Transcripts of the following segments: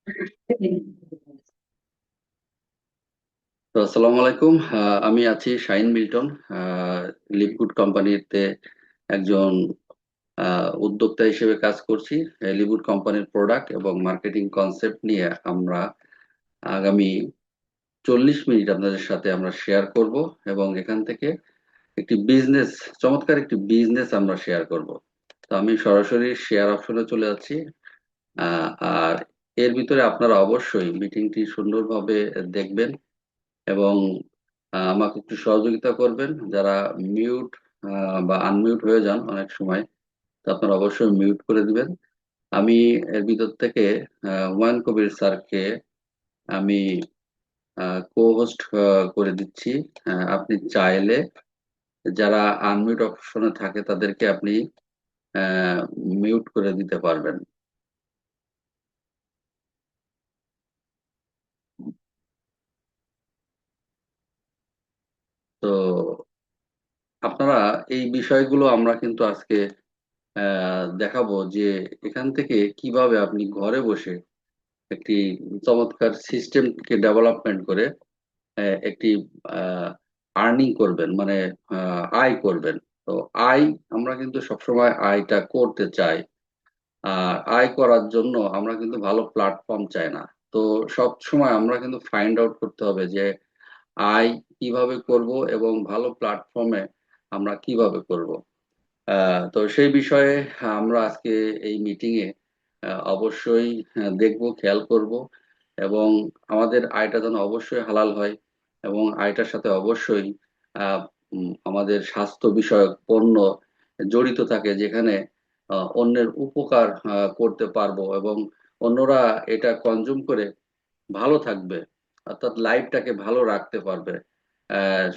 তো আসসালামু আলাইকুম। আমি আছি শাহিন মিল্টন। লিভগুড কোম্পানিতে একজন উদ্যোক্তা হিসেবে কাজ করছি। লিভগুড কোম্পানির প্রোডাক্ট এবং মার্কেটিং কনসেপ্ট নিয়ে আমরা আগামী 40 মিনিট আপনাদের সাথে আমরা শেয়ার করব এবং এখান থেকে একটি বিজনেস, চমৎকার একটি বিজনেস আমরা শেয়ার করব। তো আমি সরাসরি শেয়ার অপশনে চলে যাচ্ছি। আর এর ভিতরে আপনারা অবশ্যই মিটিংটি সুন্দরভাবে দেখবেন এবং আমাকে একটু সহযোগিতা করবেন। যারা মিউট বা আনমিউট হয়ে যান অনেক সময়, তো আপনারা অবশ্যই মিউট করে দিবেন। আমি এর ভিতর থেকে হুমায়ুন কবির স্যারকে আমি কো হোস্ট করে দিচ্ছি। আপনি চাইলে যারা আনমিউট অপশনে থাকে তাদেরকে আপনি মিউট করে দিতে পারবেন। তো আপনারা এই বিষয়গুলো আমরা কিন্তু আজকে দেখাবো যে এখান থেকে কিভাবে আপনি ঘরে বসে একটি চমৎকার সিস্টেমকে ডেভেলপমেন্ট করে একটি আর্নিং করবেন, মানে আয় করবেন। তো আয়, আমরা কিন্তু সবসময় আয়টা করতে চাই। আর আয় করার জন্য আমরা কিন্তু ভালো প্ল্যাটফর্ম চাই না। তো সব সময় আমরা কিন্তু ফাইন্ড আউট করতে হবে যে আয় কিভাবে করব এবং ভালো প্ল্যাটফর্মে আমরা কিভাবে করব। তো সেই বিষয়ে আমরা আজকে এই মিটিং এ অবশ্যই দেখব, খেয়াল করব এবং আমাদের আয়টা যেন অবশ্যই হালাল হয় এবং আয়টার সাথে অবশ্যই আমাদের স্বাস্থ্য বিষয়ক পণ্য জড়িত থাকে, যেখানে অন্যের উপকার করতে পারবো এবং অন্যরা এটা কনজিউম করে ভালো থাকবে, অর্থাৎ লাইফটাকে ভালো রাখতে পারবে,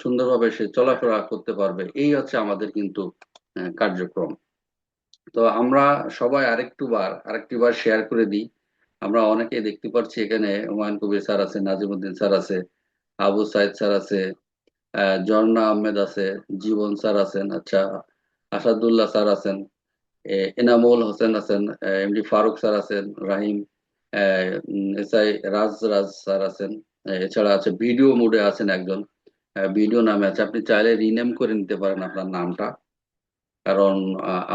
সুন্দরভাবে সে চলাফেরা করতে পারবে। এই হচ্ছে আমাদের কিন্তু কার্যক্রম। তো আমরা সবাই আরেকটি বার শেয়ার করে দিই। আমরা অনেকেই দেখতে পাচ্ছি এখানে হুমায়ুন কবির স্যার আছে, নাজিমুদ্দিন স্যার আছে, আবু সাইদ স্যার আছে, ঝর্ণা আহমেদ আছে, জীবন স্যার আছেন, আচ্ছা, আসাদুল্লাহ স্যার আছেন, এনামুল হোসেন আছেন, এমডি ফারুক স্যার আছেন, রাহিম, এসআই রাজ রাজ স্যার আছেন। এছাড়া আছে ভিডিও মোডে আছেন একজন, ভিডিও নামে আছে। আপনি চাইলে রিনেম করে নিতে পারেন আপনার নামটা, কারণ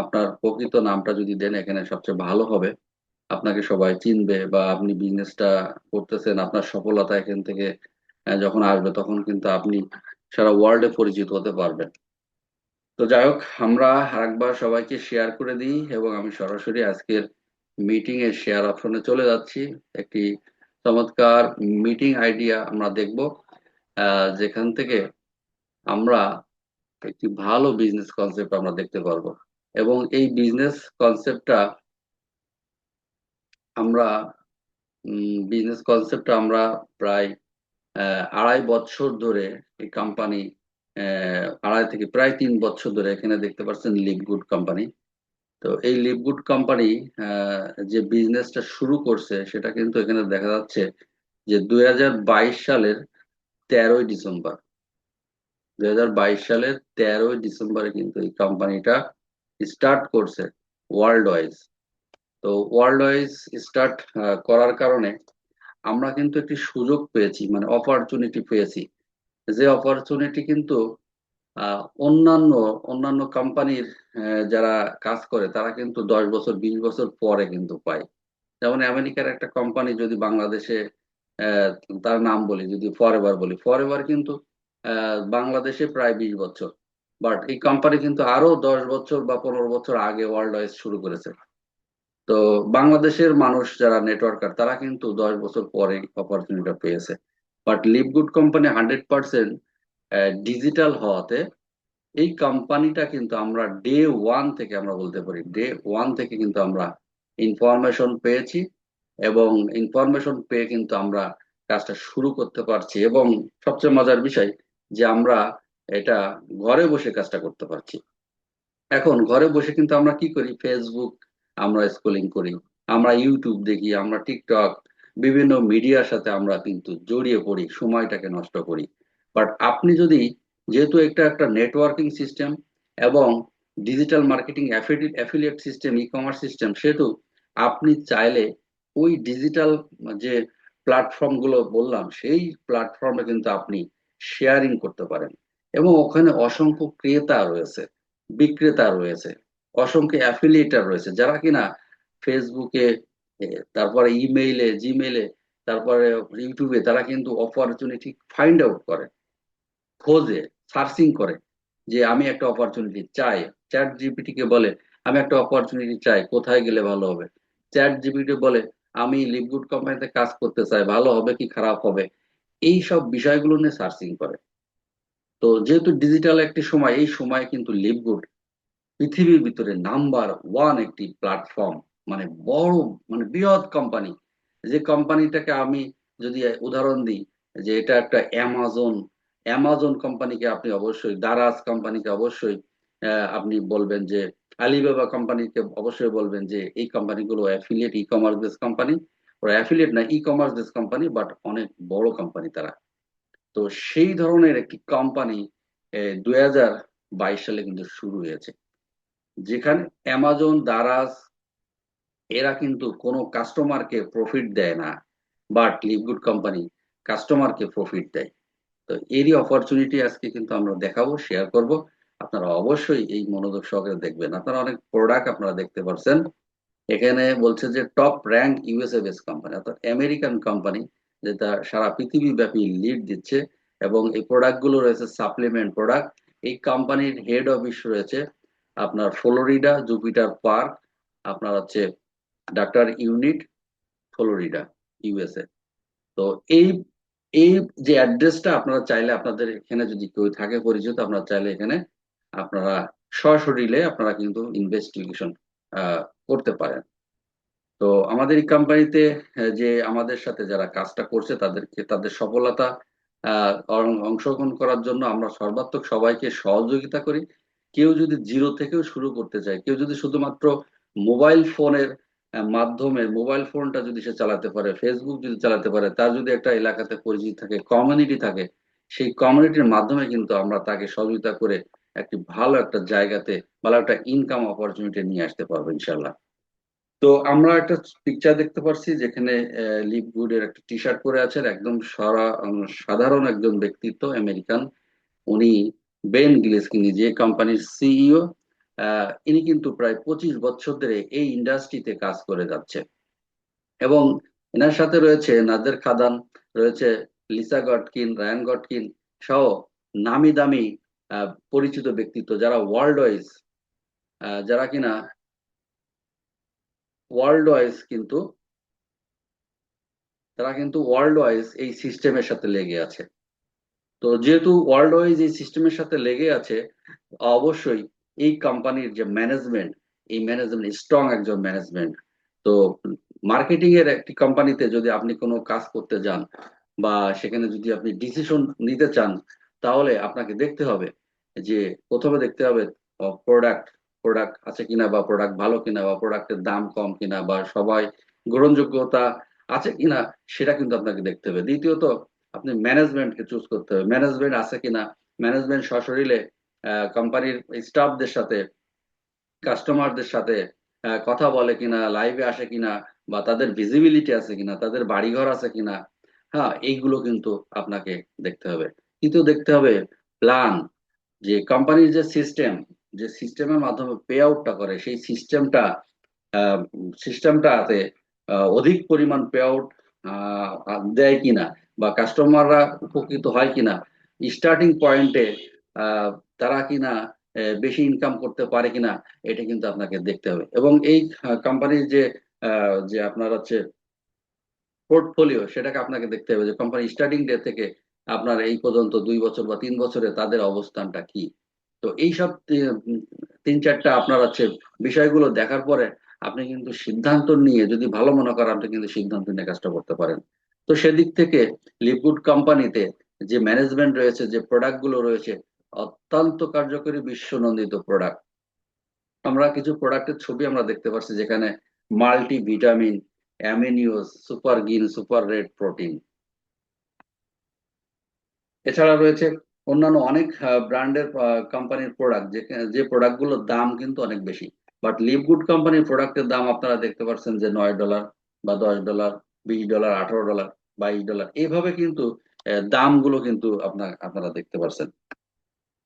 আপনার প্রকৃত নামটা যদি দেন এখানে সবচেয়ে ভালো হবে। আপনাকে সবাই চিনবে বা আপনি বিজনেসটা করতেছেন, আপনার সফলতা এখান থেকে যখন আসবে তখন কিন্তু আপনি সারা ওয়ার্ল্ডে পরিচিত হতে পারবেন। তো যাই হোক, আমরা আরেকবার সবাইকে শেয়ার করে দিই এবং আমি সরাসরি আজকের মিটিং এর শেয়ার অপশনে চলে যাচ্ছি। একটি চমৎকার মিটিং আইডিয়া আমরা দেখব, যেখান থেকে আমরা একটি ভালো বিজনেস কনসেপ্ট আমরা দেখতে পারবো এবং এই বিজনেস কনসেপ্টটা আমরা প্রায় 2.5 বছর ধরে এই কোম্পানি, 2.5 থেকে প্রায় 3 বছর ধরে এখানে দেখতে পাচ্ছেন লিভগুড কোম্পানি। তো এই লিভগুড কোম্পানি যে বিজনেসটা শুরু করছে সেটা কিন্তু এখানে দেখা যাচ্ছে যে 2022 সালের 13ই ডিসেম্বর, 2022 সালের 13ই ডিসেম্বরে কিন্তু এই কোম্পানিটা স্টার্ট করছে ওয়ার্ল্ড ওয়াইজ। তো ওয়ার্ল্ড ওয়াইজ স্টার্ট করার কারণে আমরা কিন্তু একটি সুযোগ পেয়েছি, মানে অপরচুনিটি পেয়েছি। যে অপরচুনিটি কিন্তু অন্যান্য অন্যান্য কোম্পানির যারা কাজ করে তারা কিন্তু 10 বছর 20 বছর পরে কিন্তু পায়। যেমন আমেরিকার একটা কোম্পানি যদি বাংলাদেশে, আহ, তার নাম বলি, যদি ফরএভার বলি, ফরএভার কিন্তু বাংলাদেশে প্রায় 20 বছর, বাট এই কোম্পানি কিন্তু আরো 10 বছর বা 15 বছর আগে ওয়ার্ল্ড ওয়াইজ শুরু করেছে। তো বাংলাদেশের মানুষ যারা নেটওয়ার্কার তারা কিন্তু 10 বছর পরে অপরচুনিটি পেয়েছে। বাট লিভগুড কোম্পানি 100% ডিজিটাল হওয়াতে এই কোম্পানিটা কিন্তু আমরা ডে ওয়ান থেকে, আমরা বলতে পারি ডে ওয়ান থেকে কিন্তু আমরা ইনফরমেশন পেয়েছি এবং ইনফরমেশন পেয়ে কিন্তু আমরা কাজটা শুরু করতে পারছি এবং সবচেয়ে মজার বিষয় যে আমরা এটা ঘরে বসে কাজটা করতে পারছি। এখন ঘরে বসে কিন্তু আমরা কি করি, ফেসবুক আমরা স্ক্রলিং করি, আমরা ইউটিউব দেখি, আমরা টিকটক, বিভিন্ন মিডিয়ার সাথে আমরা কিন্তু জড়িয়ে পড়ি, সময়টাকে নষ্ট করি। বাট আপনি যদি, যেহেতু একটা একটা নেটওয়ার্কিং সিস্টেম এবং digital marketing affiliate system, e commerce system, সেহেতু আপনি চাইলে ওই ডিজিটাল যে প্ল্যাটফর্ম গুলো বললাম, সেই প্ল্যাটফর্মে কিন্তু আপনি শেয়ারিং করতে পারেন। এবং ওখানে অসংখ্য ক্রেতা রয়েছে, বিক্রেতা রয়েছে, অসংখ্য অ্যাফিলিয়েটার রয়েছে, যারা কিনা ফেসবুকে, তারপরে ইমেইলে, জিমেইলে, তারপরে ইউটিউবে তারা কিন্তু অপরচুনিটি ফাইন্ড আউট করে, খোঁজে, সার্চিং করে যে আমি একটা অপরচুনিটি চাই। চ্যাট জিপিটি কে বলে আমি একটা অপরচুনিটি চাই, কোথায় গেলে ভালো হবে। চ্যাট জিপিটি বলে আমি লিভগুড কোম্পানিতে কাজ করতে চাই, ভালো হবে কি খারাপ হবে, এই সব বিষয়গুলো নিয়ে সার্চিং করে। তো যেহেতু ডিজিটাল একটি সময়, এই সময় কিন্তু লিভগুড পৃথিবীর ভিতরে নাম্বার ওয়ান একটি প্ল্যাটফর্ম, মানে বড়, মানে বৃহৎ কোম্পানি। যে কোম্পানিটাকে আমি যদি উদাহরণ দিই, যে এটা একটা অ্যামাজন, অ্যামাজন কোম্পানিকে আপনি অবশ্যই, দারাজ কোম্পানিকে অবশ্যই আপনি বলবেন যে, আলিবাবা কোম্পানিকে অবশ্যই বলবেন যে এই কোম্পানিগুলো affiliate e commerce base company. ওরা অ্যাফিলিয়েট না, e commerce base company, but অনেক বড় কোম্পানি তারা। তো সেই ধরনের একটি কোম্পানি 2022 সালে কিন্তু শুরু হয়েছে, যেখানে অ্যামাজন, দারাজ, এরা কিন্তু কোনো কাস্টমারকে প্রফিট দেয় না, বাট লিভগুড কোম্পানি কাস্টমারকে প্রফিট দেয়। তো এরই অপরচুনিটি আজকে কিন্তু আমরা দেখাবো, শেয়ার করব। আপনারা অবশ্যই এই মনোযোগ সহকারে দেখবেন। আপনারা অনেক প্রোডাক্ট আপনারা দেখতে পাচ্ছেন এখানে, বলছে যে top rank USA base company, অর্থাৎ আমেরিকান কোম্পানি, যেটা সারা পৃথিবী ব্যাপী লিড দিচ্ছে। এবং এই প্রোডাক্ট গুলো রয়েছে সাপ্লিমেন্ট প্রোডাক্ট। এই কোম্পানির হেড অফিস রয়েছে আপনার ফ্লোরিডা জুপিটার পার্ক, আপনার হচ্ছে ডাক্তার ইউনিট, ফ্লোরিডা, ইউএসএ। তো এই এই যে অ্যাড্রেসটা, আপনারা চাইলে আপনাদের এখানে যদি কেউ থাকে পরিচিত, আপনারা চাইলে এখানে আপনারা সশরীরে আপনারা কিন্তু ইনভেস্টিগেশন করতে পারেন। তো আমাদের এই কোম্পানিতে যে আমাদের সাথে যারা কাজটা করছে তাদেরকে, তাদের সফলতা অংশগ্রহণ করার জন্য আমরা সর্বাত্মক সবাইকে সহযোগিতা করি। কেউ যদি জিরো থেকেও শুরু করতে চায়, কেউ যদি শুধুমাত্র মোবাইল ফোনের মাধ্যমে, মোবাইল ফোনটা যদি সে চালাতে পারে, ফেসবুক যদি চালাতে পারে, তার যদি একটা এলাকাতে পরিচিতি থাকে, কমিউনিটি থাকে, সেই কমিউনিটির মাধ্যমে কিন্তু আমরা তাকে সহযোগিতা করে একটি ভালো একটা জায়গাতে, ভালো একটা ইনকাম অপরচুনিটি নিয়ে আসতে পারবো ইনশাল্লাহ। তো আমরা একটা পিকচার দেখতে পাচ্ছি যেখানে লিভ গুডের একটা টি শার্ট পরে আছেন একদম সাধারণ একজন ব্যক্তিত্ব, আমেরিকান। উনি বেন গিলেসকিনি, যে কোম্পানির সিইও। ইনি কিন্তু প্রায় 25 বছর ধরে এই ইন্ডাস্ট্রিতে কাজ করে যাচ্ছে। এবং এনার সাথে রয়েছে নাদের খাদান, রয়েছে লিসা গটকিন, রায়ান গটকিন সহ নামি দামি পরিচিত ব্যক্তিত্ব, যারা ওয়ার্ল্ড ওয়াইজ, যারা কিনা ওয়ার্ল্ড ওয়াইজ কিন্তু, তারা কিন্তু ওয়ার্ল্ড ওয়াইজ এই সিস্টেমের সাথে লেগে আছে। তো যেহেতু ওয়ার্ল্ড ওয়াইজ এই সিস্টেমের সাথে লেগে আছে, অবশ্যই এই কোম্পানির যে ম্যানেজমেন্ট, এই ম্যানেজমেন্ট স্ট্রং একজন ম্যানেজমেন্ট। তো মার্কেটিং এর একটি কোম্পানিতে যদি আপনি কোনো কাজ করতে যান, বা সেখানে যদি আপনি ডিসিশন নিতে চান, তাহলে আপনাকে দেখতে হবে যে, প্রথমে দেখতে হবে প্রোডাক্ট, প্রোডাক্ট আছে কিনা, বা প্রোডাক্ট ভালো কিনা, বা প্রোডাক্টের দাম কম কিনা, বা সবাই গ্রহণযোগ্যতা আছে কিনা, সেটা কিন্তু আপনাকে দেখতে হবে। দ্বিতীয়ত আপনি ম্যানেজমেন্টকে চুজ করতে হবে, ম্যানেজমেন্ট আছে কিনা, ম্যানেজমেন্ট সশরীরে কোম্পানির স্টাফদের সাথে, কাস্টমারদের সাথে কথা বলে কিনা, লাইভে আসে কিনা, বা তাদের ভিজিবিলিটি আছে কিনা, তাদের বাড়িঘর আছে কিনা। হ্যাঁ, এইগুলো কিন্তু আপনাকে দেখতে হবে। কিন্তু দেখতে হবে প্ল্যান, যে কোম্পানির যে সিস্টেম, যে সিস্টেমের মাধ্যমে পে আউটটা করে, সেই সিস্টেমটাতে অধিক পরিমাণ পে আউট দেয় কিনা, বা কাস্টমাররা উপকৃত হয় কিনা, স্টার্টিং পয়েন্টে তারা কিনা বেশি ইনকাম করতে পারে কিনা, এটা কিন্তু আপনাকে দেখতে হবে। এবং এই কোম্পানির যে যে আপনার হচ্ছে পোর্টফোলিও, সেটাকে আপনাকে দেখতে হবে যে কোম্পানি স্টার্টিং ডে থেকে আপনার এই পর্যন্ত 2 বছর বা 3 বছরে তাদের অবস্থানটা কি। তো এইসব 3-4টা আপনার হচ্ছে বিষয়গুলো দেখার পরে আপনি কিন্তু সিদ্ধান্ত নিয়ে, যদি ভালো মনে করেন, আপনি কিন্তু সিদ্ধান্ত নিয়ে কাজটা করতে পারেন। তো সেদিক থেকে লিভগুড কোম্পানিতে যে ম্যানেজমেন্ট রয়েছে, যে প্রোডাক্ট গুলো রয়েছে, অত্যন্ত কার্যকরী, বিশ্বনন্দিত প্রোডাক্ট। আমরা কিছু প্রোডাক্টের ছবি আমরা দেখতে পাচ্ছি, যেখানে মাল্টি ভিটামিন, অ্যামিনিওস, super green, super red protein. এছাড়া রয়েছে অন্যান্য অনেক ব্র্যান্ডের কোম্পানির প্রোডাক্ট, যে যে প্রোডাক্ট গুলোর দাম কিন্তু অনেক বেশি। বাট লিভগুড কোম্পানির প্রোডাক্টের দাম আপনারা দেখতে পাচ্ছেন যে $9। বা $10, $20, $18, $22, এইভাবে কিন্তু দামগুলো কিন্তু আপনারা দেখতে পাচ্ছেন।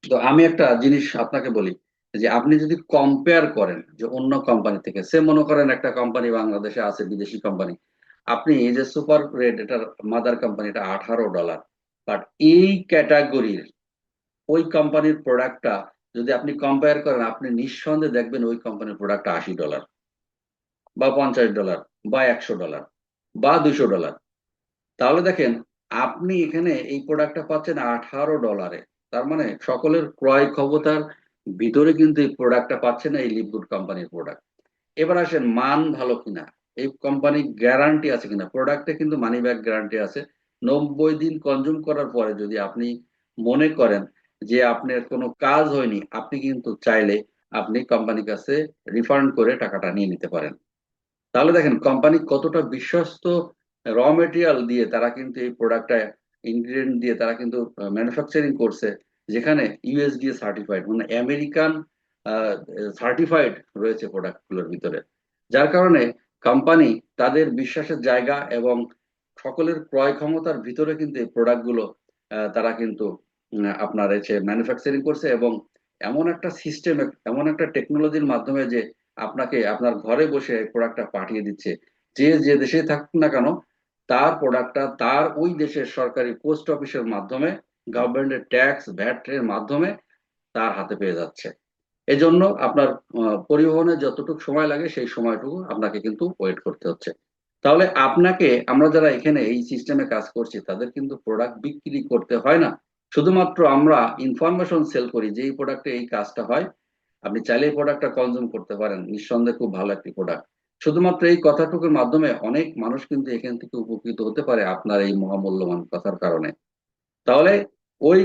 তো আমি একটা জিনিস আপনাকে বলি, যে আপনি যদি কম্পেয়ার করেন যে অন্য কোম্পানি থেকে, সে মনে করেন একটা কোম্পানি বাংলাদেশে আছে, বিদেশি কোম্পানি, আপনি এই যে সুপার রেড, এটার মাদার কোম্পানি, এটা $18, বাট এই ক্যাটাগরির ওই কোম্পানির প্রোডাক্টটা যদি আপনি কম্পেয়ার করেন, আপনি নিঃসন্দেহে দেখবেন ওই কোম্পানির প্রোডাক্টটা $80 বা $50 বা $100 বা $200। তাহলে দেখেন, আপনি এখানে এই প্রোডাক্টটা পাচ্ছেন $18। তার মানে সকলের ক্রয় ক্ষমতার ভিতরে কিন্তু এই প্রোডাক্টটা পাচ্ছেন না, এই লিপগুড কোম্পানির প্রোডাক্ট। এবার আসেন, মান ভালো কিনা, এই কোম্পানি গ্যারান্টি আছে কিনা। প্রোডাক্টে কিন্তু মানি ব্যাক গ্যারান্টি আছে। 90 দিন কনজিউম করার পরে যদি আপনি মনে করেন যে আপনার কোনো কাজ হয়নি, আপনি কিন্তু চাইলে আপনি কোম্পানির কাছে রিফান্ড করে টাকাটা নিয়ে নিতে পারেন। তাহলে দেখেন কোম্পানি কতটা বিশ্বস্ত। র মেটেরিয়াল দিয়ে তারা কিন্তু এই প্রোডাক্টটা, ইনগ্রিডিয়েন্ট দিয়ে তারা কিন্তু ম্যানুফ্যাকচারিং করছে, যেখানে ইউএসডিএ সার্টিফাইড, মানে আমেরিকান সার্টিফাইড রয়েছে প্রোডাক্টগুলোর ভিতরে। যার কারণে কোম্পানি তাদের বিশ্বাসের জায়গা এবং সকলের ক্রয় ক্ষমতার ভিতরে কিন্তু এই প্রোডাক্টগুলো তারা কিন্তু আপনার এসে ম্যানুফ্যাকচারিং করছে, এবং এমন একটা সিস্টেম, এমন একটা টেকনোলজির মাধ্যমে যে আপনাকে আপনার ঘরে বসে প্রোডাক্টটা পাঠিয়ে দিচ্ছে। যে যে দেশে থাকুক না কেন, তার প্রোডাক্টটা তার ওই দেশের সরকারি পোস্ট অফিসের মাধ্যমে, গভর্নমেন্টের ট্যাক্স ভ্যাট এর মাধ্যমে তার হাতে পেয়ে যাচ্ছে। এজন্য আপনার পরিবহনে যতটুকু সময় লাগে সেই সময়টুকু আপনাকে কিন্তু ওয়েট করতে হচ্ছে। তাহলে আপনাকে, আমরা যারা এখানে এই সিস্টেমে কাজ করছি, তাদের কিন্তু প্রোডাক্ট বিক্রি করতে হয় না। শুধুমাত্র আমরা ইনফরমেশন সেল করি যে এই প্রোডাক্টে এই কাজটা হয়, আপনি চাইলে এই প্রোডাক্টটা কনজিউম করতে পারেন, নিঃসন্দেহে খুব ভালো একটি প্রোডাক্ট। শুধুমাত্র এই কথাটুকুর মাধ্যমে অনেক মানুষ কিন্তু এখান থেকে উপকৃত হতে পারে আপনার এই মহামূল্যবান কথার কারণে। তাহলে ওই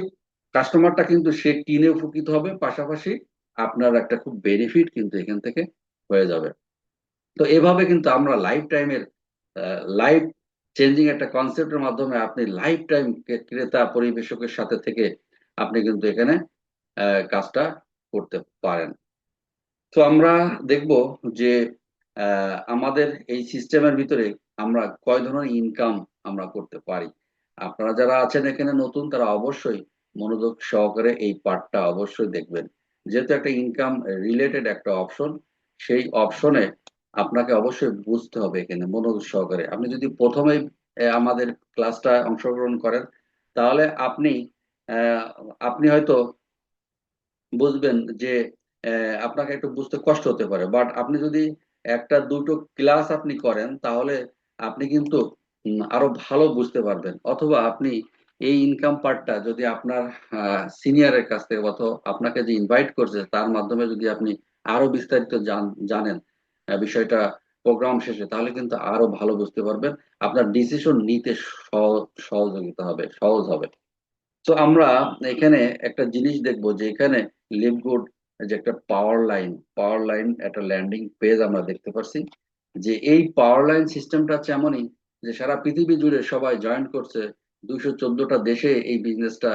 কাস্টমারটা কিন্তু সে কিনে উপকৃত হবে, পাশাপাশি আপনার একটা খুব বেনিফিট কিন্তু এখান থেকে হয়ে যাবে। তো এভাবে কিন্তু আমরা লাইফ টাইমের, লাইফ চেঞ্জিং একটা কনসেপ্টের মাধ্যমে আপনি লাইফ টাইম ক্রেতা পরিবেশকের সাথে থেকে আপনি কিন্তু এখানে কাজটা করতে পারেন। তো আমরা দেখব যে আমাদের এই সিস্টেমের ভিতরে আমরা কয় ধরনের ইনকাম আমরা করতে পারি। আপনারা যারা আছেন এখানে নতুন, তারা অবশ্যই মনোযোগ সহকারে এই পার্টটা অবশ্যই দেখবেন, যেহেতু একটা ইনকাম রিলেটেড একটা অপশন। সেই অপশনে আপনাকে অবশ্যই বুঝতে হবে এখানে মনোযোগ সহকারে। আপনি যদি প্রথমেই আমাদের ক্লাসটা অংশগ্রহণ করেন, তাহলে আহ, আপনি হয়তো বুঝবেন যে আপনাকে একটু বুঝতে কষ্ট হতে পারে, বাট আপনি যদি একটা দুটো ক্লাস আপনি করেন, তাহলে আপনি কিন্তু আরো ভালো বুঝতে পারবেন। অথবা আপনি এই ইনকাম পার্টটা যদি আপনার সিনিয়রের কাছ থেকে, অথবা আপনাকে যে ইনভাইট করছে তার মাধ্যমে যদি আপনি আরো বিস্তারিত জানেন বিষয়টা প্রোগ্রাম শেষে, তাহলে কিন্তু আরো ভালো বুঝতে পারবেন। আপনার ডিসিশন নিতে সহযোগিতা হবে, সহজ হবে। তো আমরা এখানে একটা জিনিস দেখবো যে এখানে লিভগুড, যে একটা পাওয়ার লাইন একটা ল্যান্ডিং পেজ আমরা দেখতে পাচ্ছি। যে এই পাওয়ার লাইন সিস্টেমটা হচ্ছে এমনই যে সারা পৃথিবী জুড়ে সবাই জয়েন করছে। 214টা দেশে এই বিজনেসটা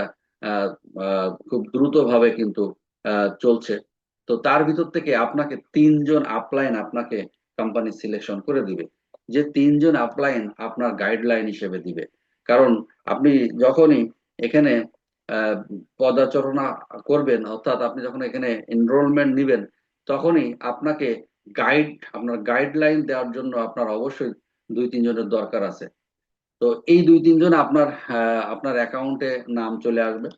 খুব দ্রুত ভাবে কিন্তু চলছে। তো তার ভিতর থেকে আপনাকে 3জন আপলাইন আপনাকে কোম্পানি সিলেকশন করে দিবে, যে 3জন আপলাইন আপনার গাইডলাইন হিসেবে দিবে। কারণ আপনি যখনই এখানে আহ, পদাচরণা করবেন, অর্থাৎ আপনি যখন এখানে এনরোলমেন্ট নিবেন, তখনই আপনার গাইডলাইন দেওয়ার জন্য আপনার অবশ্যই 2-3 জনের দরকার আছে। তো এই 2-3 জন আপনার অ্যাকাউন্টে নাম চলে আসবে।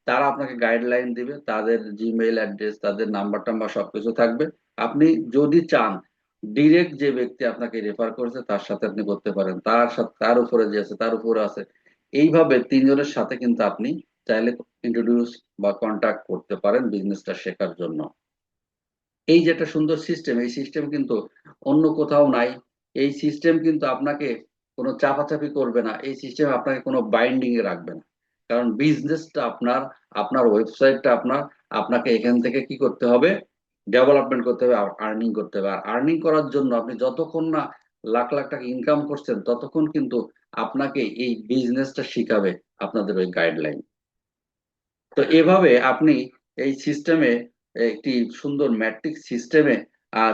তারা আপনাকে গাইডলাইন দিবে, তাদের জিমেইল অ্যাড্রেস, তাদের নাম্বার টাম্বার সবকিছু থাকবে। আপনি যদি চান, ডিরেক্ট যে ব্যক্তি আপনাকে রেফার করেছে তার সাথে আপনি করতে পারেন, তার সাথে তার উপরে যে আছে তার উপরে আছে। এইভাবে 3জনের সাথে কিন্তু আপনি চাইলে ইন্ট্রোডিউস বা কন্ট্যাক্ট করতে পারেন বিজনেসটা শেখার জন্য। এই যে একটা সুন্দর সিস্টেম, এই সিস্টেম কিন্তু অন্য কোথাও নাই। এই সিস্টেম কিন্তু আপনাকে কোনো চাপাচাপি করবে না, এই সিস্টেম আপনাকে কোনো বাইন্ডিং এ রাখবে না। কারণ বিজনেসটা আপনার, আপনার ওয়েবসাইটটা আপনার, আপনাকে এখান থেকে কি করতে হবে, ডেভেলপমেন্ট করতে হবে, আর্নিং করতে হবে। আর আর্নিং করার জন্য আপনি যতক্ষণ না লাখ লাখ টাকা ইনকাম করছেন, ততক্ষণ কিন্তু আপনাকে এই বিজনেসটা শিখাবে আপনাদের ওই গাইডলাইন। তো এভাবে আপনি এই সিস্টেমে, একটি সুন্দর ম্যাট্রিক্স সিস্টেমে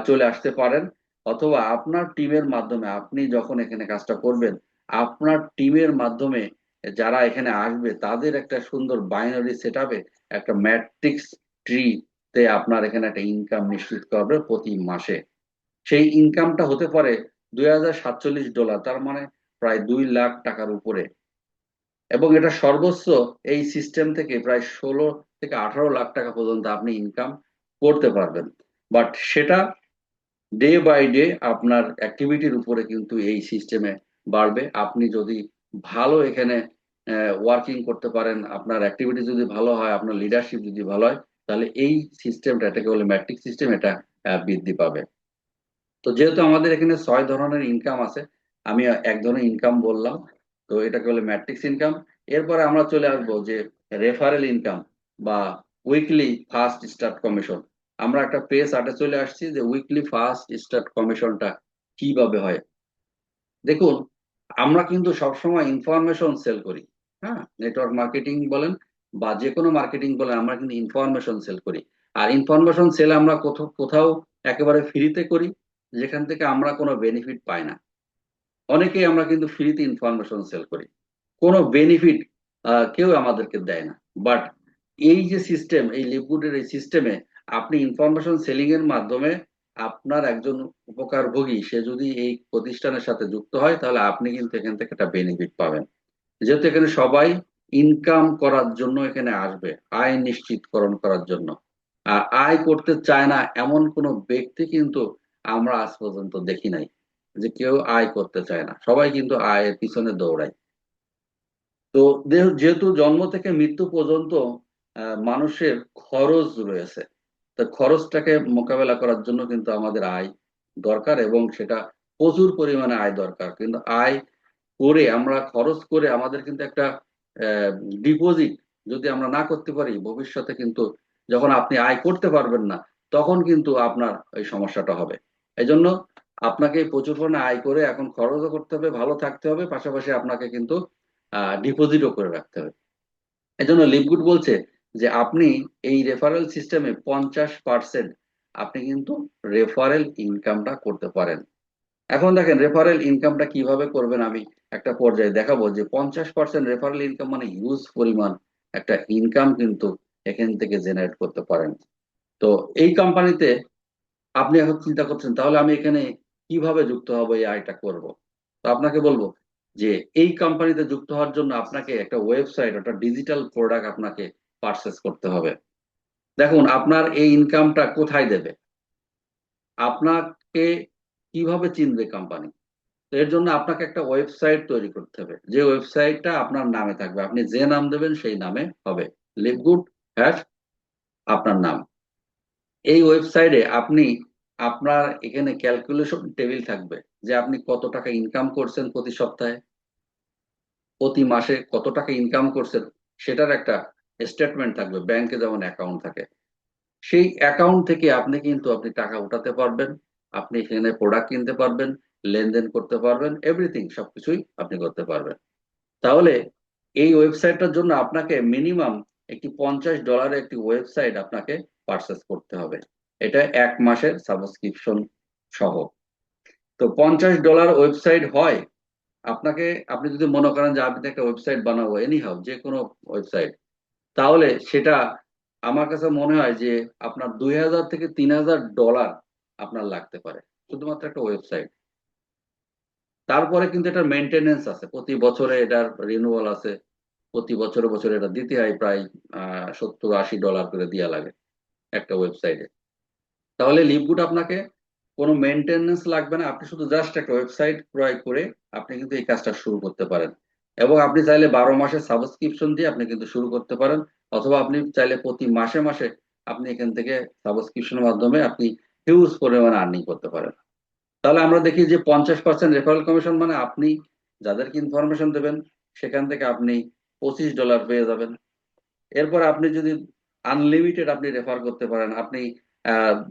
চলে আসতে পারেন। অথবা আপনার টিমের মাধ্যমে, আপনি যখন এখানে কাজটা করবেন, আপনার টিমের মাধ্যমে যারা এখানে আসবে তাদের একটা সুন্দর বাইনারি সেট আপে একটা ম্যাট্রিক্স ট্রি তে আপনার এখানে একটা ইনকাম নিশ্চিত করবে প্রতি মাসে। সেই ইনকামটা হতে পারে $2047, তার মানে প্রায় 2 লাখ টাকার উপরে। এবং এটা সর্বোচ্চ এই সিস্টেম থেকে প্রায় 16 থেকে 18 লাখ টাকা পর্যন্ত আপনি ইনকাম করতে পারবেন। বাট সেটা ডে বাই ডে আপনার অ্যাক্টিভিটির উপরে কিন্তু এই সিস্টেমে বাড়বে। আপনি যদি ভালো এখানে ওয়ার্কিং করতে পারেন, আপনার অ্যাক্টিভিটি যদি ভালো হয়, আপনার লিডারশিপ যদি ভালো হয়, তাহলে এই সিস্টেমটা, এটাকে বলে ম্যাট্রিক সিস্টেম, এটা বৃদ্ধি পাবে। তো যেহেতু আমাদের এখানে 6 ধরনের ইনকাম আছে, আমি এক ধরনের ইনকাম বললাম, তো এটাকে বলে ম্যাট্রিক্স ইনকাম। এরপরে আমরা চলে আসবো যে রেফারেল ইনকাম বা উইকলি ফার্স্ট স্টার্ট কমিশন। আমরা একটা পেজ আটে চলে আসছি যে উইকলি ফার্স্ট স্টার্ট কমিশনটা কিভাবে হয়। দেখুন, আমরা কিন্তু সবসময় ইনফরমেশন সেল করি। হ্যাঁ, নেটওয়ার্ক মার্কেটিং বলেন বা যে কোনো মার্কেটিং বলেন, আমরা কিন্তু ইনফরমেশন সেল করি। আর ইনফরমেশন সেল আমরা কোথাও কোথাও একেবারে ফ্রিতে করি, যেখান থেকে আমরা কোনো বেনিফিট পাই না। অনেকেই আমরা কিন্তু ফ্রিতে ইনফরমেশন সেল করি, কোনো বেনিফিট কেউ আমাদেরকে দেয় না। বাট এই যে সিস্টেম, এই লিভগুডের এই সিস্টেমে আপনি ইনফরমেশন সেলিং এর মাধ্যমে আপনার একজন উপকারভোগী সে যদি এই প্রতিষ্ঠানের সাথে যুক্ত হয়, তাহলে আপনি কিন্তু এখান থেকে একটা বেনিফিট পাবেন। যেহেতু এখানে সবাই ইনকাম করার জন্য এখানে আসবে, আয় নিশ্চিতকরণ করার জন্য। আর আয় করতে চায় না এমন কোনো ব্যক্তি কিন্তু আমরা আজ পর্যন্ত দেখি নাই যে কেউ আয় করতে চায় না, সবাই কিন্তু আয়ের পিছনে দৌড়ায়। তো যেহেতু জন্ম থেকে মৃত্যু পর্যন্ত মানুষের খরচ রয়েছে, তো খরচটাকে মোকাবেলা করার জন্য কিন্তু আমাদের আয় দরকার, এবং সেটা প্রচুর পরিমাণে আয় দরকার। কিন্তু আয় করে, আমরা খরচ করে আমাদের কিন্তু একটা ডিপোজিট যদি আমরা না করতে পারি, ভবিষ্যতে কিন্তু যখন আপনি আয় করতে পারবেন না, তখন কিন্তু আপনার এই সমস্যাটা হবে। এই জন্য আপনাকে প্রচুর পরিমাণে আয় করে এখন খরচও করতে হবে, ভালো থাকতে হবে, পাশাপাশি আপনাকে কিন্তু ডিপোজিটও করে রাখতে হবে। এই জন্য লিভগুড বলছে যে আপনি এই রেফারেল সিস্টেমে 50% আপনি কিন্তু রেফারেল ইনকামটা করতে পারেন। এখন দেখেন রেফারেল ইনকামটা কিভাবে করবেন, আমি একটা পর্যায়ে দেখাবো যে 50% রেফারেল ইনকাম মানে হিউজ পরিমাণ একটা ইনকাম কিন্তু এখান থেকে জেনারেট করতে পারেন। তো এই কোম্পানিতে আপনি এখন চিন্তা করছেন তাহলে আমি এখানে কিভাবে যুক্ত হব, এই আয়টা করব। তো আপনাকে বলবো যে এই কোম্পানিতে যুক্ত হওয়ার জন্য আপনাকে একটা ওয়েবসাইট, একটা ডিজিটাল প্রোডাক্ট আপনাকে পারচেস করতে হবে। দেখুন, আপনার এই ইনকামটা কোথায় দেবে, আপনাকে কিভাবে চিনবে কোম্পানি? তো এর জন্য আপনাকে একটা ওয়েবসাইট তৈরি করতে হবে, যে ওয়েবসাইটটা আপনার নামে থাকবে, আপনি যে নাম দেবেন সেই নামে হবে। লিভগুড হ্যাশ আপনার নাম। এই ওয়েবসাইটে আপনি আপনার এখানে ক্যালকুলেশন টেবিল থাকবে, যে আপনি কত টাকা ইনকাম করছেন প্রতি সপ্তাহে, প্রতি মাসে কত টাকা ইনকাম করছেন, সেটার একটা স্টেটমেন্ট থাকবে, ব্যাংকে যেমন অ্যাকাউন্ট থাকে। সেই অ্যাকাউন্ট থেকে আপনি টাকা উঠাতে পারবেন, আপনি এখানে প্রোডাক্ট কিনতে পারবেন, লেনদেন করতে পারবেন, এভরিথিং সবকিছুই আপনি করতে পারবেন। তাহলে এই ওয়েবসাইটটার জন্য আপনাকে মিনিমাম একটি $50 একটি ওয়েবসাইট আপনাকে পারচেস করতে হবে। এটা 1 মাসের সাবস্ক্রিপশন সহ। তো $50 ওয়েবসাইট হয় আপনাকে, আপনি যদি মনে করেন যে আপনি একটা ওয়েবসাইট বানাবো এনি হাউ, যে কোনো ওয়েবসাইট, তাহলে সেটা আমার কাছে মনে হয় যে আপনার $2000 থেকে $3000 আপনার লাগতে পারে শুধুমাত্র একটা ওয়েবসাইট। তারপরে কিন্তু এটার মেনটেনেন্স আছে, প্রতি বছরে এটার রিনিউয়াল আছে, প্রতি বছরে বছরে এটা দিতে হয় প্রায় $70-80 করে দেওয়া লাগে একটা ওয়েবসাইটে। তাহলে লিভগুড আপনাকে কোনো মেনটেনেন্স লাগবে না, আপনি শুধু জাস্ট একটা ওয়েবসাইট ক্রয় করে আপনি কিন্তু এই কাজটা শুরু করতে পারেন। এবং আপনি চাইলে 12 মাসের সাবস্ক্রিপশন দিয়ে আপনি কিন্তু শুরু করতে পারেন, অথবা আপনি চাইলে প্রতি মাসে মাসে আপনি এখান থেকে সাবস্ক্রিপশনের মাধ্যমে আপনি হিউজ পরিমাণে আর্নিং করতে পারেন। তাহলে আমরা দেখি যে 50% রেফারেল কমিশন মানে আপনি যাদেরকে ইনফরমেশন দেবেন সেখান থেকে আপনি $25 পেয়ে যাবেন। এরপর আপনি যদি আনলিমিটেড আপনি রেফার করতে পারেন, আপনি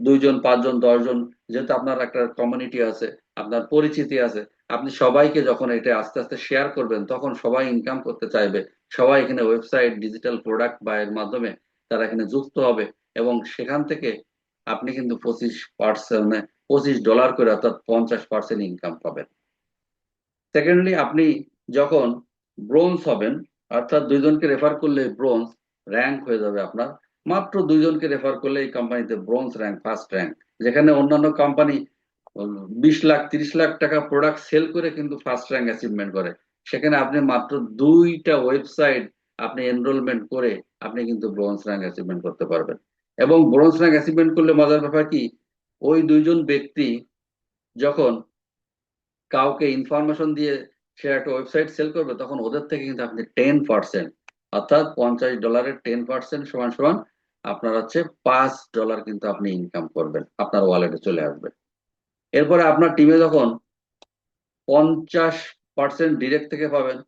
2 জন, 5 জন, 10 জন, যেহেতু আপনার একটা কমিউনিটি আছে, আপনার পরিচিতি আছে, আপনি সবাইকে যখন এটা আস্তে আস্তে শেয়ার করবেন, তখন সবাই ইনকাম করতে চাইবে, সবাই এখানে ওয়েবসাইট ডিজিটাল প্রোডাক্ট বা এর মাধ্যমে তারা এখানে যুক্ত হবে। এবং সেখান থেকে আপনি কিন্তু 25% $25 করে, অর্থাৎ 50% ইনকাম পাবেন। সেকেন্ডলি, আপনি যখন ব্রোঞ্জ হবেন, অর্থাৎ দুইজনকে রেফার করলে ব্রোঞ্জ র্যাঙ্ক হয়ে যাবে আপনার। মাত্র দুইজনকে রেফার করলে এই কোম্পানিতে ব্রোঞ্জ র্যাঙ্ক, ফার্স্ট র্যাঙ্ক। যেখানে অন্যান্য কোম্পানি 20 লাখ 30 লাখ টাকা প্রোডাক্ট সেল করে কিন্তু ফার্স্ট র্যাঙ্ক অ্যাচিভমেন্ট করে, সেখানে আপনি মাত্র 2টা ওয়েবসাইট আপনি এনরোলমেন্ট করে আপনি কিন্তু ব্রোঞ্জ র্যাঙ্ক অ্যাচিভমেন্ট করতে পারবেন। এবং ব্রোঞ্জ র্যাঙ্ক অ্যাচিভমেন্ট করলে মজার ব্যাপার কি, ওই দুইজন ব্যক্তি যখন কাউকে ইনফরমেশন দিয়ে সে একটা ওয়েবসাইট সেল করবে, তখন ওদের থেকে কিন্তু আপনি 10%, অর্থাৎ $50 10% সমান সমান আপনার হচ্ছে $5 কিন্তু আপনি ইনকাম করবেন, আপনার ওয়ালেটে চলে আসবে। এরপরে আপনার টিমে যখন 50% ডিরেক্ট থেকে পাবেন,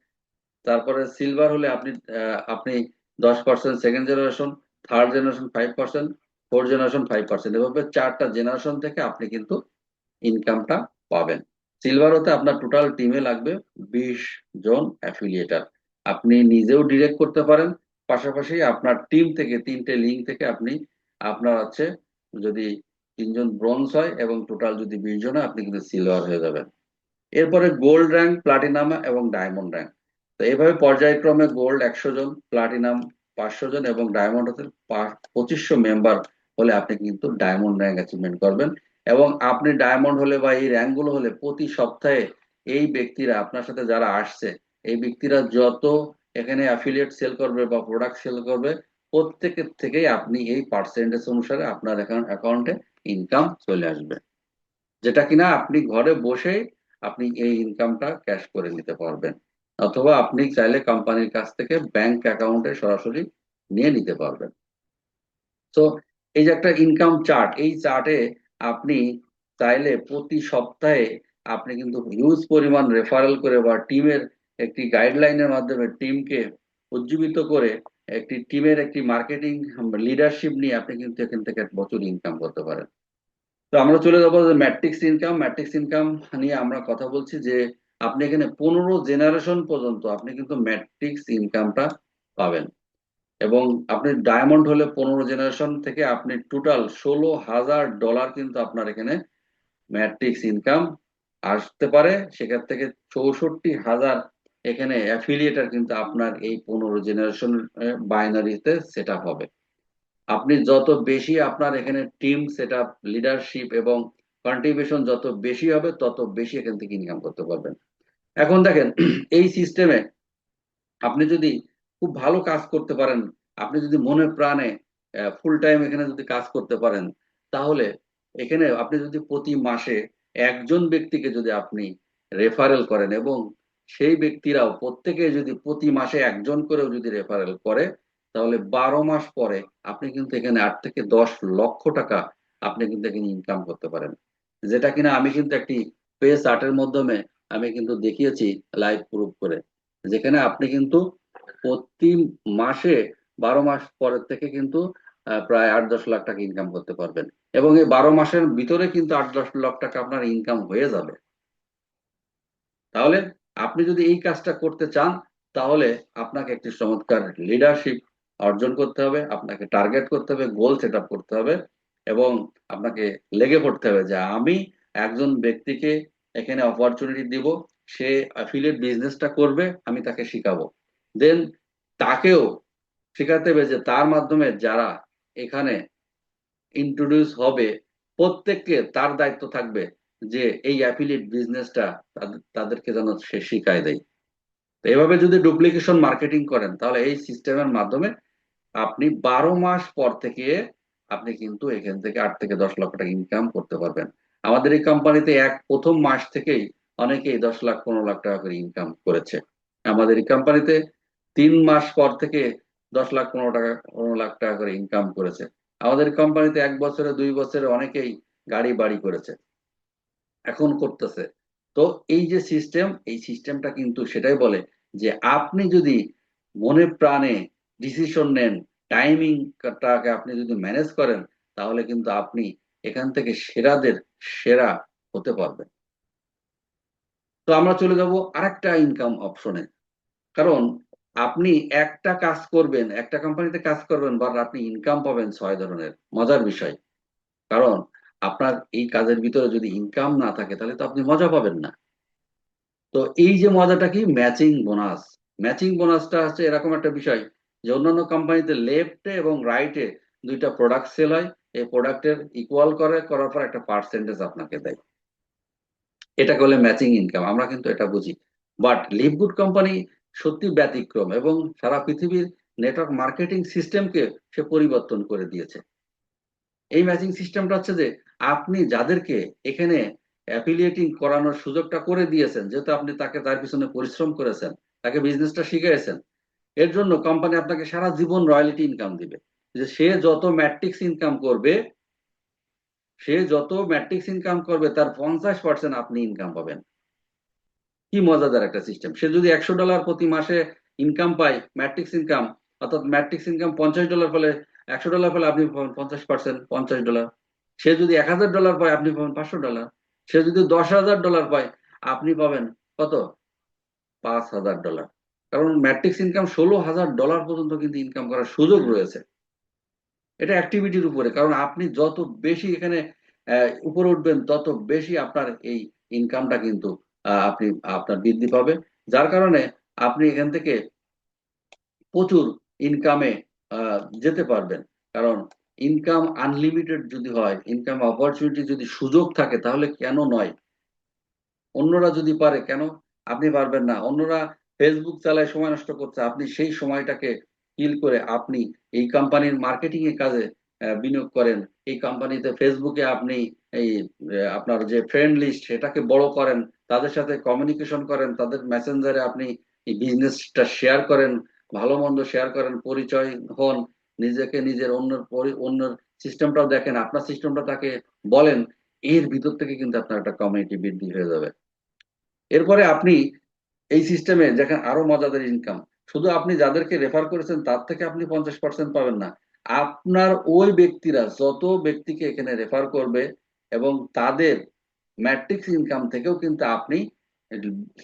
তারপরে সিলভার হলে আপনি 10%, second generation, third generation 5%, fourth generation 5%, এভাবে 4টা জেনারেশন থেকে আপনি কিন্তু ইনকামটা পাবেন। সিলভার হতে আপনার টোটাল টিমে লাগবে 20 জন অ্যাফিলিয়েটার। আপনি নিজেও ডিরেক্ট করতে পারেন, পাশাপাশি আপনার টিম থেকে 3টে লিঙ্ক থেকে আপনি, আপনার হচ্ছে যদি 3জন ব্রোঞ্জ হয় এবং টোটাল যদি 20 জন হয়, আপনি কিন্তু সিলভার হয়ে যাবেন। এরপরে গোল্ড র্যাঙ্ক, প্লাটিনাম এবং ডায়মন্ড র্যাঙ্ক। তো এইভাবে পর্যায়ক্রমে গোল্ড 100 জন, প্লাটিনাম 500 জন এবং ডায়মন্ড হতে 2500 মেম্বার হলে আপনি কিন্তু ডায়মন্ড র্যাঙ্ক অ্যাচিভমেন্ট করবেন। এবং আপনি ডায়মন্ড হলে বা এই র্যাঙ্ক গুলো হলে প্রতি সপ্তাহে এই ব্যক্তিরা আপনার সাথে যারা আসছে, এই ব্যক্তিরা যত এখানে অ্যাফিলিয়েট সেল করবে বা প্রোডাক্ট সেল করবে, প্রত্যেকের থেকেই আপনি এই পার্সেন্টেজ অনুসারে আপনার অ্যাকাউন্টে ইনকাম চলে আসবে, যেটা কিনা আপনি ঘরে বসে আপনি এই ইনকামটা ক্যাশ করে নিতে পারবেন, অথবা আপনি চাইলে কোম্পানির কাছ থেকে ব্যাংক অ্যাকাউন্টে সরাসরি নিয়ে নিতে পারবেন। তো এই যে একটা ইনকাম চার্ট, এই চার্টে আপনি চাইলে প্রতি সপ্তাহে আপনি কিন্তু হিউজ পরিমাণ রেফারেল করে বা টিমের একটি গাইডলাইনের মাধ্যমে টিমকে উজ্জীবিত করে একটি টিমের একটি মার্কেটিং লিডারশিপ নিয়ে আপনি কিন্তু এখান থেকে এক বছর ইনকাম করতে পারেন। তো আমরা চলে যাবো যে ম্যাট্রিক্স ইনকাম। ম্যাট্রিক্স ইনকাম নিয়ে আমরা কথা বলছি যে আপনি এখানে 15 জেনারেশন পর্যন্ত আপনি কিন্তু ম্যাট্রিক্স ইনকামটা পাবেন। এবং আপনি ডায়মন্ড হলে 15 জেনারেশন থেকে আপনি টোটাল $16,000 কিন্তু আপনার এখানে ম্যাট্রিক্স ইনকাম আসতে পারে। সেখান থেকে 64,000 এখানে অ্যাফিলিয়েটার কিন্তু আপনার এই 15 জেনারেশন বাইনারিতে সেট আপ হবে। আপনি যত বেশি আপনার এখানে টিম সেটআপ, লিডারশিপ এবং কন্ট্রিবিউশন যত বেশি হবে, তত বেশি এখান থেকে ইনকাম করতে পারবেন। এখন দেখেন, এই সিস্টেমে আপনি যদি খুব ভালো কাজ করতে পারেন, আপনি যদি মনে প্রাণে ফুল টাইম এখানে যদি কাজ করতে পারেন, তাহলে এখানে আপনি যদি প্রতি মাসে একজন ব্যক্তিকে যদি আপনি রেফারেল করেন এবং সেই ব্যক্তিরাও প্রত্যেকে যদি প্রতি মাসে একজন করেও যদি রেফারেল করে, তাহলে 12 মাস পরে আপনি কিন্তু এখানে 8 থেকে 10 লক্ষ টাকা আপনি কিন্তু এখানে ইনকাম করতে পারেন। যেটা কিনা আমি কিন্তু একটি পে চার্টের মাধ্যমে আমি কিন্তু দেখিয়েছি লাইভ প্রুফ করে, যেখানে আপনি কিন্তু প্রতি মাসে 12 মাস পরের থেকে কিন্তু প্রায় 8-10 লাখ টাকা ইনকাম করতে পারবেন। এবং এই 12 মাসের ভিতরে কিন্তু 8-10 লাখ টাকা আপনার ইনকাম হয়ে যাবে। তাহলে আপনি যদি এই কাজটা করতে চান, তাহলে আপনাকে একটি চমৎকার লিডারশিপ অর্জন করতে হবে, আপনাকে টার্গেট করতে হবে, গোল সেট আপ করতে হবে এবং আপনাকে লেগে পড়তে হবে যে আমি একজন ব্যক্তিকে এখানে অপরচুনিটি দিব, সে অ্যাফিলিয়েট বিজনেসটা করবে, আমি তাকে শিখাবো। দেন তাকেও শেখাতে হবে যে তার মাধ্যমে যারা এখানে ইন্ট্রোডিউস হবে, প্রত্যেককে তার দায়িত্ব থাকবে যে এই অ্যাফিলিয়েট বিজনেসটা তাদেরকে যেন সে শিখায় দেয়। তো এভাবে যদি ডুপ্লিকেশন মার্কেটিং করেন, তাহলে এই সিস্টেমের মাধ্যমে আপনি 12 মাস পর থেকে আপনি কিন্তু এখান থেকে 8 থেকে 10 লক্ষ টাকা ইনকাম করতে পারবেন। আমাদের এই কোম্পানিতে প্রথম মাস থেকেই অনেকেই 10 লাখ 15 লাখ টাকা করে ইনকাম করেছে। আমাদের এই কোম্পানিতে 3 মাস পর থেকে 10 লাখ 15 লাখ টাকা করে ইনকাম করেছে। আমাদের কোম্পানিতে 1 বছরে 2 বছরে অনেকেই গাড়ি বাড়ি করেছে, এখন করতেছে। তো এই যে সিস্টেম, এই সিস্টেমটা কিন্তু সেটাই বলে যে আপনি যদি মনে প্রাণে ডিসিশন নেন, টাইমিংটাকে আপনি যদি ম্যানেজ করেন, তাহলে কিন্তু আপনি এখান থেকে সেরাদের সেরা হতে পারবেন। তো আমরা চলে যাব আরেকটা ইনকাম অপশনে। কারণ আপনি একটা কাজ করবেন, একটা কোম্পানিতে কাজ করবেন, বা আপনি ইনকাম পাবেন 6 ধরনের। মজার বিষয়, কারণ আপনার এই কাজের ভিতরে যদি ইনকাম না থাকে তাহলে তো আপনি মজা পাবেন না। তো এই যে মজাটা কি, ম্যাচিং বোনাস। ম্যাচিং বোনাসটা হচ্ছে এরকম একটা বিষয় যে অন্যান্য কোম্পানিতে লেফটে এবং রাইটে দুইটা প্রোডাক্ট সেল হয়, এই প্রোডাক্টের ইকুয়াল করার পর একটা পার্সেন্টেজ আপনাকে দেয়। এটাকে বলে ম্যাচিং ইনকাম, আমরা কিন্তু এটা বুঝি। বাট লিভগুড কোম্পানি সত্যি ব্যতিক্রম, এবং সারা পৃথিবীর নেটওয়ার্ক মার্কেটিং সিস্টেমকে সে পরিবর্তন করে দিয়েছে। এই ম্যাচিং সিস্টেমটা হচ্ছে যে আপনি যাদেরকে এখানে অ্যাফিলিয়েটিং করানোর সুযোগটা করে দিয়েছেন, যেহেতু আপনি তাকে তার পিছনে পরিশ্রম করেছেন, তাকে বিজনেসটা শিখিয়েছেন, এর জন্য কোম্পানি আপনাকে সারা জীবন রয়্যালিটি ইনকাম দিবে। যে সে যত ম্যাট্রিক্স ইনকাম করবে তার 50% আপনি ইনকাম পাবেন। কি মজাদার একটা সিস্টেম! সে যদি $100 প্রতি মাসে ইনকাম পায়, ম্যাট্রিক্স ইনকাম, অর্থাৎ ম্যাট্রিক্স ইনকাম $50 ফলে, $100 ফলে আপনি পাবেন 50%, $50। সে যদি $1000 পায় আপনি পাবেন $500। সে যদি $10,000 পায় আপনি পাবেন কত? $5,000। কারণ ম্যাট্রিক্স ইনকাম $16,000 পর্যন্ত কিন্তু ইনকাম করার সুযোগ রয়েছে। এটা অ্যাক্টিভিটির উপরে, কারণ আপনি যত বেশি এখানে উপরে উঠবেন তত বেশি আপনার এই ইনকামটা কিন্তু আপনি আপনার বৃদ্ধি পাবে। যার কারণে আপনি এখান থেকে প্রচুর ইনকামে যেতে পারবেন। কারণ ইনকাম আনলিমিটেড যদি হয়, ইনকাম অপরচুনিটি যদি সুযোগ থাকে, তাহলে কেন নয়? অন্যরা যদি পারে কেন আপনি পারবেন না? অন্যরা ফেসবুক চালায় সময় নষ্ট করছে, আপনি সেই সময়টাকে কিল করে আপনি এই কোম্পানির মার্কেটিং এর কাজে বিনিয়োগ করেন। এই কোম্পানিতে ফেসবুকে আপনি এই আপনার যে ফ্রেন্ড লিস্ট সেটাকে বড় করেন, তাদের সাথে কমিউনিকেশন করেন, তাদের মেসেঞ্জারে আপনি এই বিজনেসটা শেয়ার করেন, ভালো মন্দ শেয়ার করেন, পরিচয় হন, নিজেকে নিজের অন্যের সিস্টেমটাও দেখেন, আপনার সিস্টেমটা তাকে বলেন। এর ভিতর থেকে কিন্তু আপনার একটা কমিউনিটি বৃদ্ধি হয়ে যাবে। এরপরে আপনি এই সিস্টেমে দেখেন আরো মজাদার ইনকাম। শুধু আপনি যাদেরকে রেফার করেছেন তার থেকে আপনি 50% পাবেন না, আপনার ওই ব্যক্তিরা যত ব্যক্তিকে এখানে রেফার করবে এবং তাদের ম্যাট্রিক্স ইনকাম থেকেও কিন্তু আপনি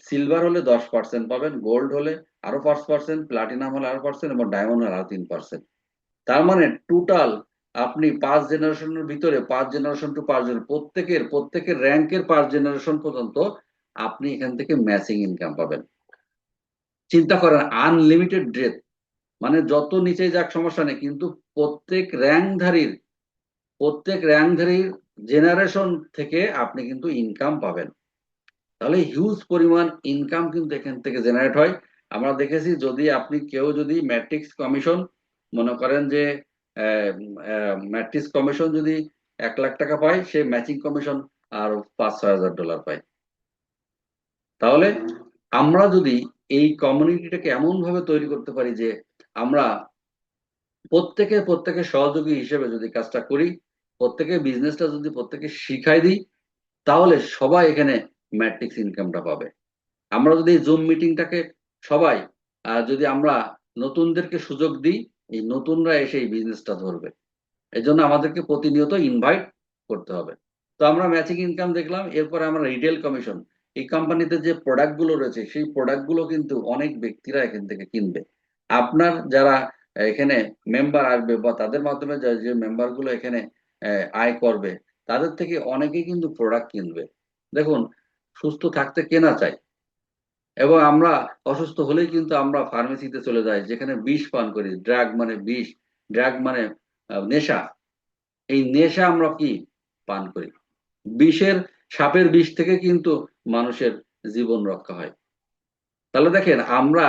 সিলভার হলে 10% পাবেন, গোল্ড হলে আরো 5%, প্লাটিনাম হলে আরো পার্সেন্ট, এবং ডায়মন্ড হলে আরো 3%। তার মানে টোটাল আপনি 5 জেনারেশনের ভিতরে, 5 জেনারেশন টু 5 জন, প্রত্যেকের র্যাঙ্কের 5 জেনারেশন পর্যন্ত আপনি এখান থেকে ম্যাচিং ইনকাম পাবেন। চিন্তা করেন, আনলিমিটেড ডেথ, মানে যত নিচে যাক সমস্যা নেই, কিন্তু প্রত্যেক র্যাঙ্কধারীর প্রত্যেক র্যাঙ্কধারীর জেনারেশন থেকে আপনি কিন্তু ইনকাম পাবেন। তাহলে হিউজ পরিমাণ ইনকাম কিন্তু এখান থেকে জেনারেট হয়। আমরা দেখেছি, যদি আপনি কেউ যদি ম্যাট্রিক্স কমিশন মনে করেন যে ম্যাট্রিক্স কমিশন যদি $1,00,000 পায়, সে ম্যাচিং কমিশন আর $5,000-6,000 পায়। তাহলে আমরা যদি এই কমিউনিটিটাকে এমন ভাবে তৈরি করতে পারি যে আমরা প্রত্যেকের সহযোগী হিসেবে যদি কাজটা করি, প্রত্যেকের বিজনেসটা যদি প্রত্যেকে শিখাই দিই, তাহলে সবাই এখানে ম্যাট্রিক্স ইনকামটা পাবে। আমরা যদি জুম মিটিংটাকে সবাই যদি আমরা নতুনদেরকে সুযোগ দিই, এই নতুনরা এসে এই বিজনেসটা ধরবে। এই জন্য আমাদেরকে প্রতিনিয়ত ইনভাইট করতে হবে। তো আমরা ম্যাচিং ইনকাম দেখলাম, এরপরে আমরা রিটেল কমিশন। এই কোম্পানিতে যে প্রোডাক্ট গুলো রয়েছে সেই প্রোডাক্ট গুলো কিন্তু অনেক ব্যক্তিরা এখান থেকে কিনবে। আপনার যারা এখানে মেম্বার আসবে বা তাদের মাধ্যমে যে মেম্বার গুলো এখানে আয় করবে, তাদের থেকে অনেকেই কিন্তু প্রোডাক্ট কিনবে। দেখুন, সুস্থ থাকতে কেনা চাই, এবং আমরা অসুস্থ হলেই কিন্তু আমরা ফার্মেসিতে চলে যাই, যেখানে বিষ পান করি। ড্রাগ মানে বিষ, ড্রাগ মানে নেশা। এই নেশা আমরা কি পান করি? বিষের সাপের বিষ থেকে কিন্তু মানুষের জীবন রক্ষা হয়। তাহলে দেখেন, আমরা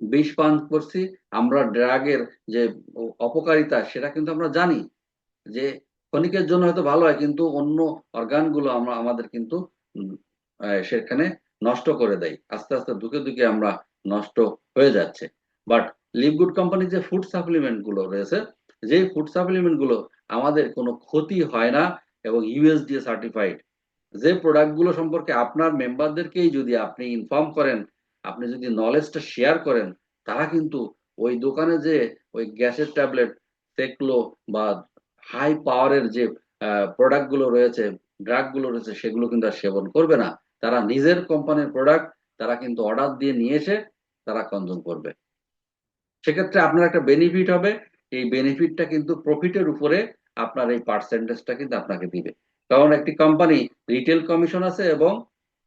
বিষ পান করছি, আমরা ড্রাগের যে অপকারিতা সেটা কিন্তু আমরা জানি, যে ক্ষণিকের জন্য হয়তো ভালো হয়, কিন্তু অন্য অর্গান গুলো আমরা আমাদের কিন্তু উম, সেখানে নষ্ট করে দেয়। আস্তে আস্তে দুকে দুকে আমরা নষ্ট হয়ে যাচ্ছে। বাট লিভগুড কোম্পানির যে ফুড সাপ্লিমেন্ট গুলো রয়েছে, যে ফুড সাপ্লিমেন্ট গুলো আমাদের কোনো ক্ষতি হয় না এবং ইউএসডিএ সার্টিফাইড, যে প্রোডাক্ট গুলো সম্পর্কে আপনার মেম্বারদেরকেই যদি আপনি ইনফর্ম করেন, আপনি যদি নলেজটা শেয়ার করেন, তারা কিন্তু ওই দোকানে যে ওই গ্যাসের ট্যাবলেট, সেকলো বা হাই পাওয়ারের যে প্রোডাক্ট গুলো রয়েছে, ড্রাগ গুলো রয়েছে, সেগুলো কিন্তু আর সেবন করবে না। তারা নিজের কোম্পানির প্রোডাক্ট তারা কিন্তু অর্ডার দিয়ে নিয়ে এসে তারা কনজিউম করবে। সেক্ষেত্রে আপনার একটা বেনিফিট হবে, এই বেনিফিটটা কিন্তু প্রফিটের উপরে আপনার এই পার্সেন্টেজটা কিন্তু আপনাকে দিবে। কারণ একটি কোম্পানি রিটেল কমিশন আছে এবং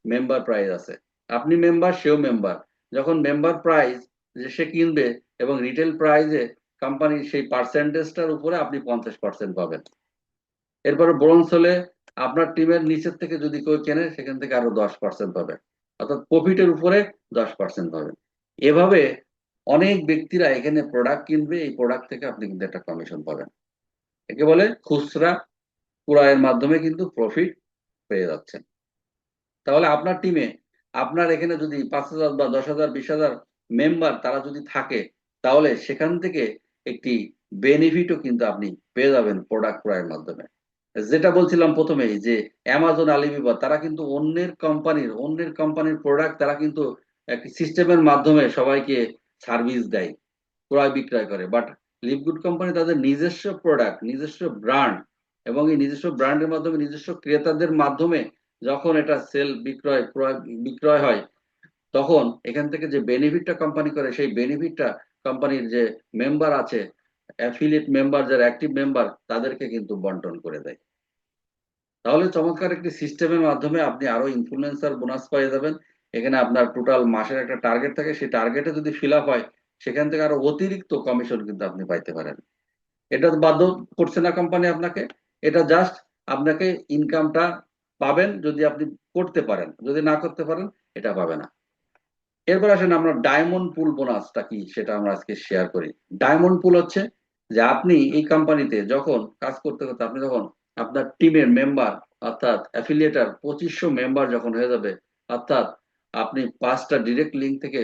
মেম্বার প্রাইস আছে। আপনি মেম্বার, সেও মেম্বার। যখন মেম্বার প্রাইস যে সে কিনবে এবং রিটেল প্রাইজে কোম্পানির সেই পার্সেন্টেজটার উপরে আপনি 50% পাবেন। এরপরে ব্রোঞ্জ হলে আপনার টিমের নিচের থেকে যদি কেউ কেনে সেখান থেকে আরো 10% পাবে, অর্থাৎ প্রফিটের উপরে 10% পাবেন। এভাবে অনেক ব্যক্তিরা এখানে প্রোডাক্ট কিনবে, এই প্রোডাক্ট থেকে আপনি কিন্তু একটা কমিশন পাবেন। একে বলে খুচরা ক্রয়ের মাধ্যমে কিন্তু প্রফিট পেয়ে যাচ্ছেন। তাহলে আপনার টিমে, আপনার এখানে যদি 5,000 বা 10,000 20,000 মেম্বার তারা যদি থাকে, তাহলে সেখান থেকে একটি বেনিফিটও কিন্তু আপনি পেয়ে যাবেন প্রোডাক্ট ক্রয়ের মাধ্যমে। যেটা বলছিলাম প্রথমেই যে অ্যামাজন, আলিবাবা তারা কিন্তু অন্যের কোম্পানির প্রোডাক্ট তারা কিন্তু একটি সিস্টেমের মাধ্যমে সবাইকে সার্ভিস দেয়, ক্রয় বিক্রয় করে। বাট লিভগুড কোম্পানি তাদের নিজস্ব প্রোডাক্ট, নিজস্ব ব্র্যান্ড, এবং এই নিজস্ব ব্র্যান্ডের মাধ্যমে নিজস্ব ক্রেতাদের মাধ্যমে যখন এটা সেল বিক্রয় ক্রয় বিক্রয় হয়, তখন এখান থেকে যে বেনিফিটটা কোম্পানি করে সেই বেনিফিটটা কোম্পানির যে মেম্বার আছে, অ্যাফিলিয়েট মেম্বার, যারা অ্যাক্টিভ মেম্বার, তাদেরকে কিন্তু বন্টন করে দেয়। তাহলে চমৎকার একটি সিস্টেমের মাধ্যমে আপনি আরো ইনফ্লুয়েন্সার বোনাস পেয়ে যাবেন। এখানে আপনার টোটাল মাসের একটা টার্গেট থাকে, সেই টার্গেটে যদি ফিল আপ হয় সেখান থেকে আরো অতিরিক্ত কমিশন কিন্তু আপনি পাইতে পারেন। এটা তো বাধ্য করছে না কোম্পানি আপনাকে, এটা জাস্ট আপনাকে ইনকামটা পাবেন যদি আপনি করতে পারেন, যদি না করতে পারেন এটা পাবে না। এরপর আসেন আমরা ডায়মন্ড পুল বোনাসটা কি সেটা আমরা আজকে শেয়ার করি। ডায়মন্ড পুল হচ্ছে যে আপনি এই কোম্পানিতে যখন কাজ করতে করতে আপনি যখন আপনার টিমের মেম্বার, অর্থাৎ অ্যাফিলিয়েটার 2500 মেম্বার যখন হয়ে যাবে, অর্থাৎ আপনি 5টা ডিরেক্ট লিঙ্ক থেকে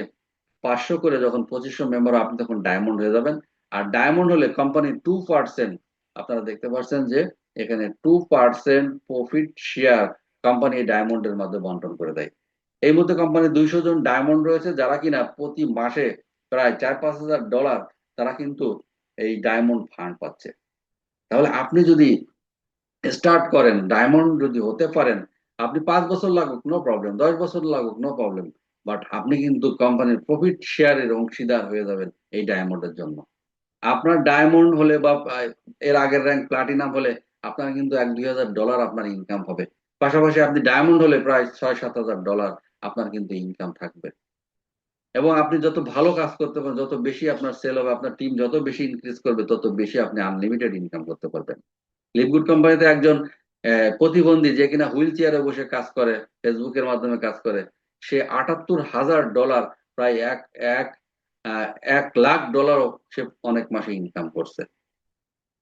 500 করে যখন 2500 মেম্বার, আপনি তখন ডায়মন্ড হয়ে যাবেন। আর ডায়মন্ড হলে কোম্পানি 2%, আপনারা দেখতে পাচ্ছেন যে এখানে 2% প্রফিট শেয়ার কোম্পানি ডায়মন্ডের মধ্যে বন্টন করে দেয়। এই মধ্যে কোম্পানির 200 জন ডায়মন্ড রয়েছে যারা কিনা প্রতি মাসে প্রায় 4-5 হাজার ডলার তারা কিন্তু এই ডায়মন্ড ফান্ড পাচ্ছে। তাহলে আপনি যদি স্টার্ট করেন, ডায়মন্ড যদি হতে পারেন, আপনি 5 বছর লাগুক নো প্রবলেম, 10 বছর লাগুক নো প্রবলেম, বাট আপনি কিন্তু কোম্পানির প্রফিট শেয়ারের অংশীদার হয়ে যাবেন এই ডায়মন্ডের জন্য। আপনার ডায়মন্ড হলে বা এর আগের র্যাঙ্ক প্লাটিনাম হলে আপনার কিন্তু 1-2 হাজার ডলার আপনার ইনকাম হবে। পাশাপাশি আপনি ডায়মন্ড হলে প্রায় 6-7 হাজার ডলার আপনার কিন্তু ইনকাম থাকবে। এবং আপনি যত ভালো কাজ করতে পারেন, যত বেশি আপনার সেল হবে, আপনার টিম যত বেশি ইনক্রিজ করবে, তত বেশি আপনি আনলিমিটেড ইনকাম করতে পারবেন। লিভগুড কোম্পানিতে একজন প্রতিবন্ধী যে কিনা হুইল চেয়ারে বসে কাজ করে, ফেসবুকের মাধ্যমে কাজ করে, সে 78,000 ডলার, প্রায় এক এক আহ, 1 লাখ ডলারও সে অনেক মাসে ইনকাম করছে।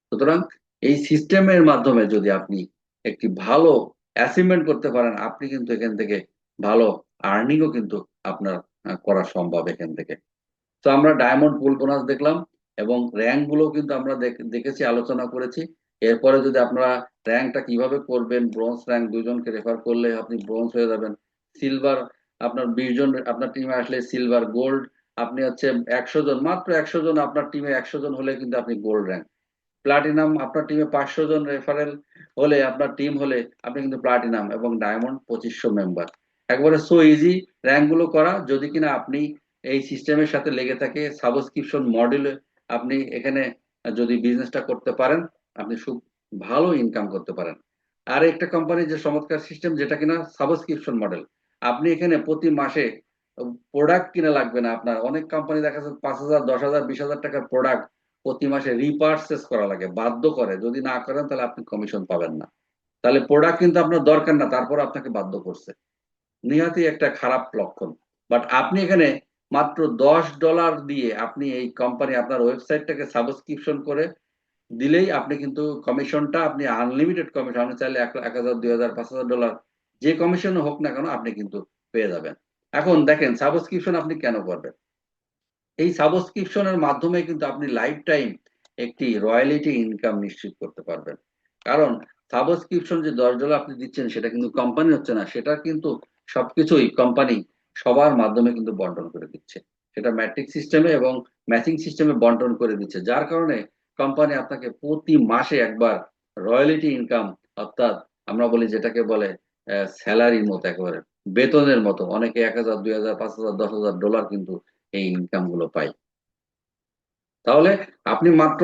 সুতরাং এই সিস্টেমের মাধ্যমে যদি আপনি একটি ভালো অ্যাচিভমেন্ট করতে পারেন, আপনি কিন্তু এখান থেকে ভালো আর্নিংও কিন্তু আপনার করা সম্ভব এখান থেকে। তো আমরা ডায়মন্ড পুল বোনাস দেখলাম এবং র্যাঙ্ক গুলো কিন্তু আমরা দেখেছি, আলোচনা করেছি। এরপরে যদি আপনারা র্যাঙ্কটা কিভাবে করবেন, ব্রোঞ্জ র্যাঙ্ক 2 জনকে রেফার করলে আপনি ব্রোঞ্জ হয়ে যাবেন। সিলভার আপনার 20 জন আপনার টিমে আসলে সিলভার, গোল্ড আপনি হচ্ছে 100 জন, মাত্র 100 জন আপনার টিমে 100 জন হলে কিন্তু আপনি গোল্ড র্যাঙ্ক। প্লাটিনাম আপনার টিমে 500 জন রেফারেল হলে, আপনার টিম হলে আপনি কিন্তু প্লাটিনাম, এবং ডায়মন্ড 2500 মেম্বার। একবারে সো ইজি র্যাঙ্ক গুলো করা, যদি কিনা আপনি এই সিস্টেমের সাথে লেগে থাকে সাবস্ক্রিপশন মডেলে আপনি এখানে যদি বিজনেসটা করতে পারেন, আপনি খুব ভালো ইনকাম করতে পারেন। আর একটা কোম্পানির যে চমৎকার সিস্টেম যেটা কিনা সাবস্ক্রিপশন মডেল, আপনি এখানে প্রতি মাসে প্রোডাক্ট কিনা লাগবে না। আপনার অনেক কোম্পানি দেখা যাচ্ছে 5,000, 10,000, 20,000 টাকার প্রোডাক্ট প্রতি মাসে রিপারচেস করা লাগে, বাধ্য করে, যদি না করেন তাহলে আপনি কমিশন পাবেন না। তাহলে প্রোডাক্ট কিন্তু আপনার দরকার না, তারপর আপনাকে বাধ্য করছে, নিহাতি একটা খারাপ লক্ষণ। বাট আপনি এখানে মাত্র $10 দিয়ে আপনি এই কোম্পানি আপনার ওয়েবসাইটটাকে সাবস্ক্রিপশন করে দিলেই আপনি কিন্তু কমিশনটা, আপনি আনলিমিটেড কমিশন, আপনি চাইলে 1,000, 2,000, 5,000 ডলার যে কমিশন হোক না কেন আপনি কিন্তু পেয়ে যাবেন। এখন দেখেন সাবস্ক্রিপশন আপনি কেন করবেন। এই সাবস্ক্রিপশনের মাধ্যমে কিন্তু আপনি লাইফ টাইম একটি রয়্যালিটি ইনকাম নিশ্চিত করতে পারবেন। কারণ সাবস্ক্রিপশন যে $10 আপনি দিচ্ছেন সেটা কিন্তু কোম্পানি হচ্ছে না, সেটা কিন্তু সবকিছুই কোম্পানি সবার মাধ্যমে কিন্তু বন্টন করে দিচ্ছে। সেটা ম্যাট্রিক সিস্টেমে এবং ম্যাচিং সিস্টেমে বন্টন করে দিচ্ছে, যার কারণে কোম্পানি আপনাকে প্রতি মাসে একবার রয়্যালিটি ইনকাম, অর্থাৎ আমরা বলি যেটাকে বলে স্যালারির মতো, একেবারে বেতনের মতো, অনেকে 1,000, 2,000, 5,000, 10,000 ডলার কিন্তু এই ইনকাম গুলো পাই। তাহলে আপনি মাত্র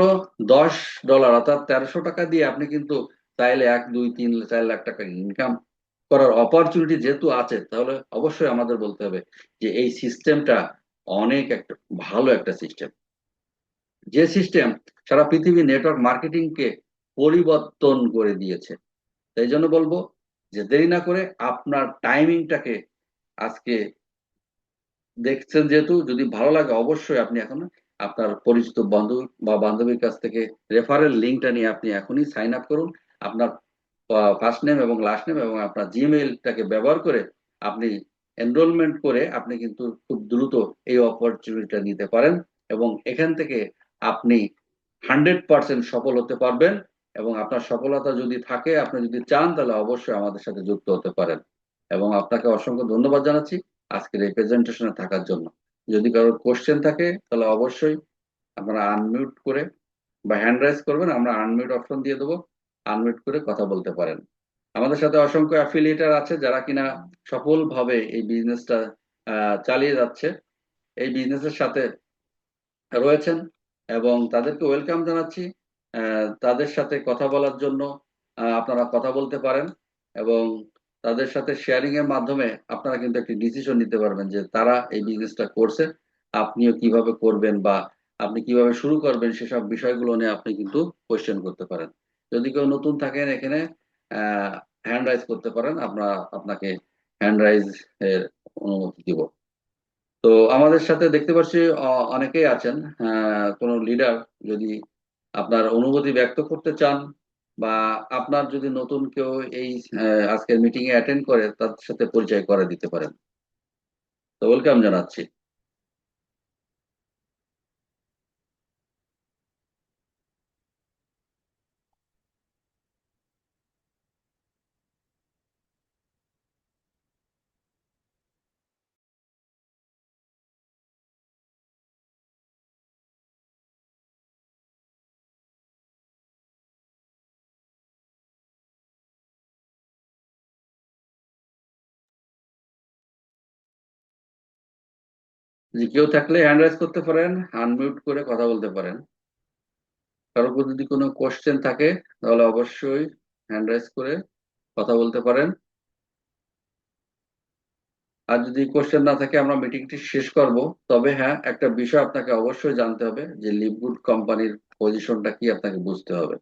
$10 অর্থাৎ 1300 টাকা দিয়ে আপনি কিন্তু চাইলে 1 2 3 4 লাখ টাকা ইনকাম করার অপরচুনিটি যেহেতু আছে, তাহলে অবশ্যই আমাদের বলতে হবে যে এই সিস্টেমটা অনেক একটা ভালো একটা সিস্টেম, যে সিস্টেম সারা পৃথিবী নেটওয়ার্ক মার্কেটিংকে পরিবর্তন করে দিয়েছে। তাই জন্য বলবো যে দেরি না করে আপনার টাইমিংটাকে আজকে দেখছেন, যেহেতু যদি ভালো লাগে অবশ্যই আপনি এখন আপনার পরিচিত বন্ধু বা বান্ধবীর কাছ থেকে রেফারেল লিঙ্কটা নিয়ে আপনি এখনই সাইন আপ করুন। আপনার ফার্স্ট নেম এবং লাস্ট নেম এবং আপনার জিমেইলটাকে ব্যবহার করে আপনি এনরোলমেন্ট করে আপনি কিন্তু খুব দ্রুত এই অপরচুনিটিটা নিতে পারেন, এবং এখান থেকে আপনি 100% সফল হতে পারবেন। এবং আপনার সফলতা যদি থাকে, আপনি যদি চান, তাহলে অবশ্যই আমাদের সাথে যুক্ত হতে পারেন। এবং আপনাকে অসংখ্য ধন্যবাদ জানাচ্ছি আজকের এই প্রেজেন্টেশনে থাকার জন্য। যদি কারোর কোশ্চেন থাকে তাহলে অবশ্যই আপনারা আনমিউট করে বা হ্যান্ড রাইজ করবেন, আমরা আনমিউট অপশন দিয়ে দেবো, আনমিউট করে কথা বলতে পারেন। আমাদের সাথে অসংখ্য অ্যাফিলিয়েটার আছে যারা কিনা সফলভাবে এই বিজনেসটা চালিয়ে যাচ্ছে, এই বিজনেসের সাথে রয়েছেন, এবং তাদেরকে ওয়েলকাম জানাচ্ছি। তাদের সাথে কথা বলার জন্য আপনারা কথা বলতে পারেন, এবং তাদের সাথে শেয়ারিং এর মাধ্যমে আপনারা কিন্তু একটি ডিসিশন নিতে পারবেন যে তারা এই বিজনেসটা করছে, আপনিও কিভাবে করবেন বা আপনি কিভাবে শুরু করবেন, সেসব বিষয়গুলো নিয়ে আপনি কিন্তু কোয়েশ্চেন করতে পারেন। যদি কেউ নতুন থাকেন এখানে হ্যান্ড রাইজ করতে পারেন, আমরা আপনাকে হ্যান্ড রাইজ এর অনুমতি দিব। তো আমাদের সাথে দেখতে পাচ্ছি অনেকেই আছেন। কোনো লিডার যদি আপনার অনুভূতি ব্যক্ত করতে চান, বা আপনার যদি নতুন কেউ এই আজকের মিটিং এ অ্যাটেন্ড করে, তার সাথে পরিচয় করে দিতে পারেন। তো ওয়েলকাম জানাচ্ছি। যে কেউ থাকলে হ্যান্ড রাইজ করতে পারেন, আনমিউট করে কথা বলতে পারেন। কারো উপর যদি কোনো কোশ্চেন থাকে তাহলে অবশ্যই হ্যান্ড রাইজ করে কথা বলতে পারেন। আর যদি কোশ্চেন না থাকে আমরা মিটিংটি শেষ করব। তবে হ্যাঁ, একটা বিষয় আপনাকে অবশ্যই জানতে হবে যে লিভগুড কোম্পানির পজিশনটা কি আপনাকে বুঝতে হবে।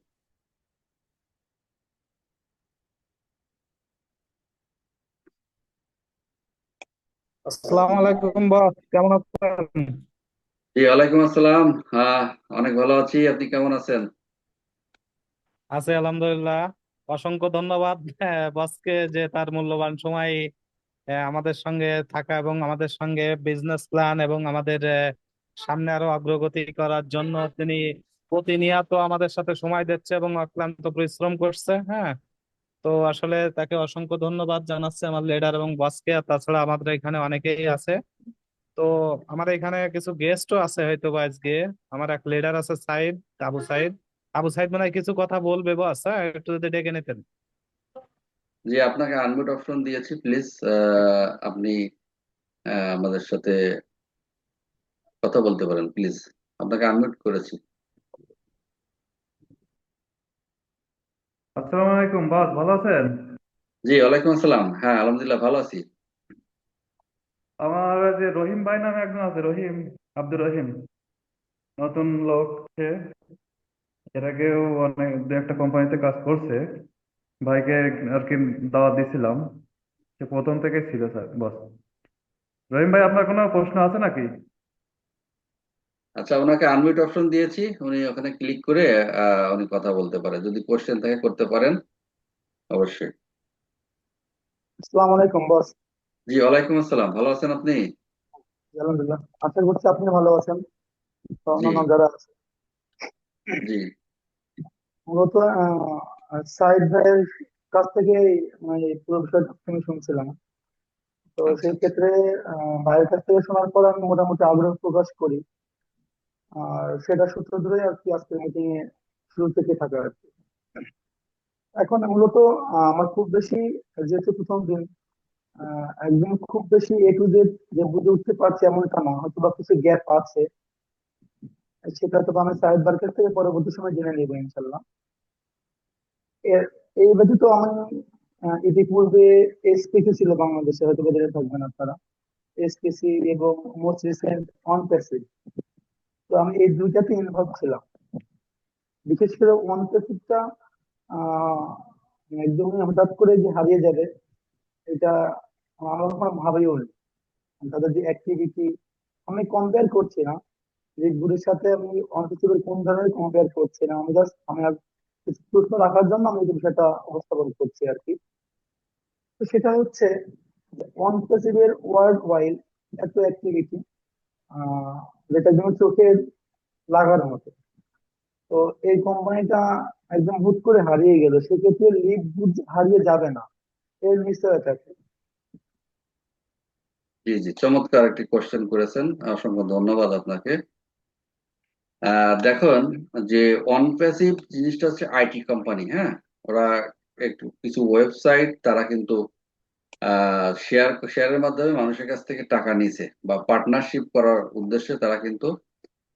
আসসালামু আলাইকুম বস, কেমন আছেন? জি, ওয়ালাইকুম আসসালাম। হ্যাঁ, অনেক ভালো আছি। আপনি কেমন আছেন? আছে আলহামদুলিল্লাহ। অসংখ্য ধন্যবাদ বসকে যে তার মূল্যবান সময় আমাদের সঙ্গে থাকা এবং আমাদের সঙ্গে বিজনেস প্ল্যান এবং আমাদের সামনে আরো অগ্রগতি করার জন্য তিনি প্রতিনিয়ত আমাদের সাথে সময় দিচ্ছে এবং অক্লান্ত পরিশ্রম করছে। হ্যাঁ, তো আসলে তাকে অসংখ্য ধন্যবাদ জানাচ্ছে আমার লিডার এবং বসকে। আর তাছাড়া আমাদের এখানে অনেকেই আছে। তো আমার এখানে কিছু গেস্টও আছে হয়তো বা আজকে। আমার এক লিডার আছে সাইদ, আবু সাইদ। আবু সাইদ মনে হয় কিছু কথা বলবে বস, হ্যাঁ একটু যদি ডেকে নিতেন। জি, আপনাকে আনমিউট অপশন দিয়েছি, প্লিজ আপনি আমাদের সাথে কথা বলতে পারেন প্লিজ। আপনাকে আনমিউট করেছি। আসসালামু আলাইকুম বস, ভালো আছেন? জি, ওয়ালাইকুম আসসালাম। হ্যাঁ, আলহামদুলিল্লাহ ভালো আছি। আমার যে রহিম ভাই নামে একজন আছে, রহিম, আব্দুর রহিম, নতুন লোক সে। এর আগেও অনেক দু একটা কোম্পানিতে কাজ করছে। ভাইকে আর কি দাওয়াত দিছিলাম। সে প্রথম থেকে ছিল স্যার বস। রহিম ভাই, আপনার কোনো প্রশ্ন আছে নাকি? আচ্ছা, ওনাকে আনমিউট অপশন দিয়েছি, উনি ওখানে ক্লিক করে উনি কথা বলতে পারেন, যদি কোশ্চেন থাকে করতে পারেন অবশ্যই। আসসালামু আলাইকুম বস। জি, ওয়ালাইকুম আসসালাম। ভালো আছেন আপনি? আলহামদুলিল্লাহ, আশা করছি আপনি ভালো আছেন। তো জি। অন্যান্য যারা আছে, জি। মূলত সাইদ ভাইয়ের কাছ থেকে মানে এই পুরো বিষয়টা আমি শুনছিলাম। তো আচ্ছা সেই আচ্ছা। ক্ষেত্রে ভাইয়ের কাছ থেকে শোনার পর আমি মোটামুটি আগ্রহ প্রকাশ করি। আর সেটা সূত্র ধরেই আর কি আজকের মিটিং এ শুরু থেকে থাকা আর কি। এখন মূলত আমার খুব বেশি, যেহেতু প্রথম দিন, একদম খুব বেশি এ টু জেড যে বুঝে উঠতে পারছি এমনটা না, হয়তো বা কিছু গ্যাপ আছে। সেটা তো আমি সাহেব বার্কের থেকে পরবর্তী সময় জেনে নিবো ইনশাল্লাহ। এর এই ব্যতীত আমি ইতিপূর্বে এসপিসি ছিল বাংলাদেশে, হয়তো বা জেনে থাকবেন আপনারা, এসপিসি এবং মোস্ট রিসেন্ট অনপ্যাসিভ। তো আমি এই দুইটাতে ইনভলভ ছিলাম। বিশেষ করে অনপ্যাসিভটা আহ একদমই হঠাৎ করে যে হারিয়ে যাবে, এটা আমরা কখনো ভাবিও নি। তাদের যে অ্যাক্টিভিটি, আমি কম্পেয়ার করছি না রেডবুলের সাথে, আমি অনপ্যাসিভের কোন ধরনের কম্পেয়ার করছি না, আমি জাস্ট আমার কিছু প্রশ্ন রাখার জন্য আমি এই বিষয়টা উপস্থাপন করছি আর কি। তো সেটা হচ্ছে অনপ্যাসিভের ওয়ার্ল্ড ওয়াইড এত অ্যাক্টিভিটি, যেটা একদম চোখে লাগার মতো। তো এই কোম্পানিটা একদম হুট করে হারিয়ে গেল, সেক্ষেত্রে লিড গুড হারিয়ে যাবে না, এর নিশ্চয়তা কি? জি জি, চমৎকার একটি কোশ্চেন করেছেন, অসংখ্য ধন্যবাদ আপনাকে। দেখুন, যে অনপ্যাসিভ জিনিসটা হচ্ছে আইটি কোম্পানি, হ্যাঁ। ওরা একটু কিছু ওয়েবসাইট তারা কিন্তু শেয়ারের মাধ্যমে মানুষের কাছ থেকে টাকা নিছে, বা পার্টনারশিপ করার উদ্দেশ্যে তারা কিন্তু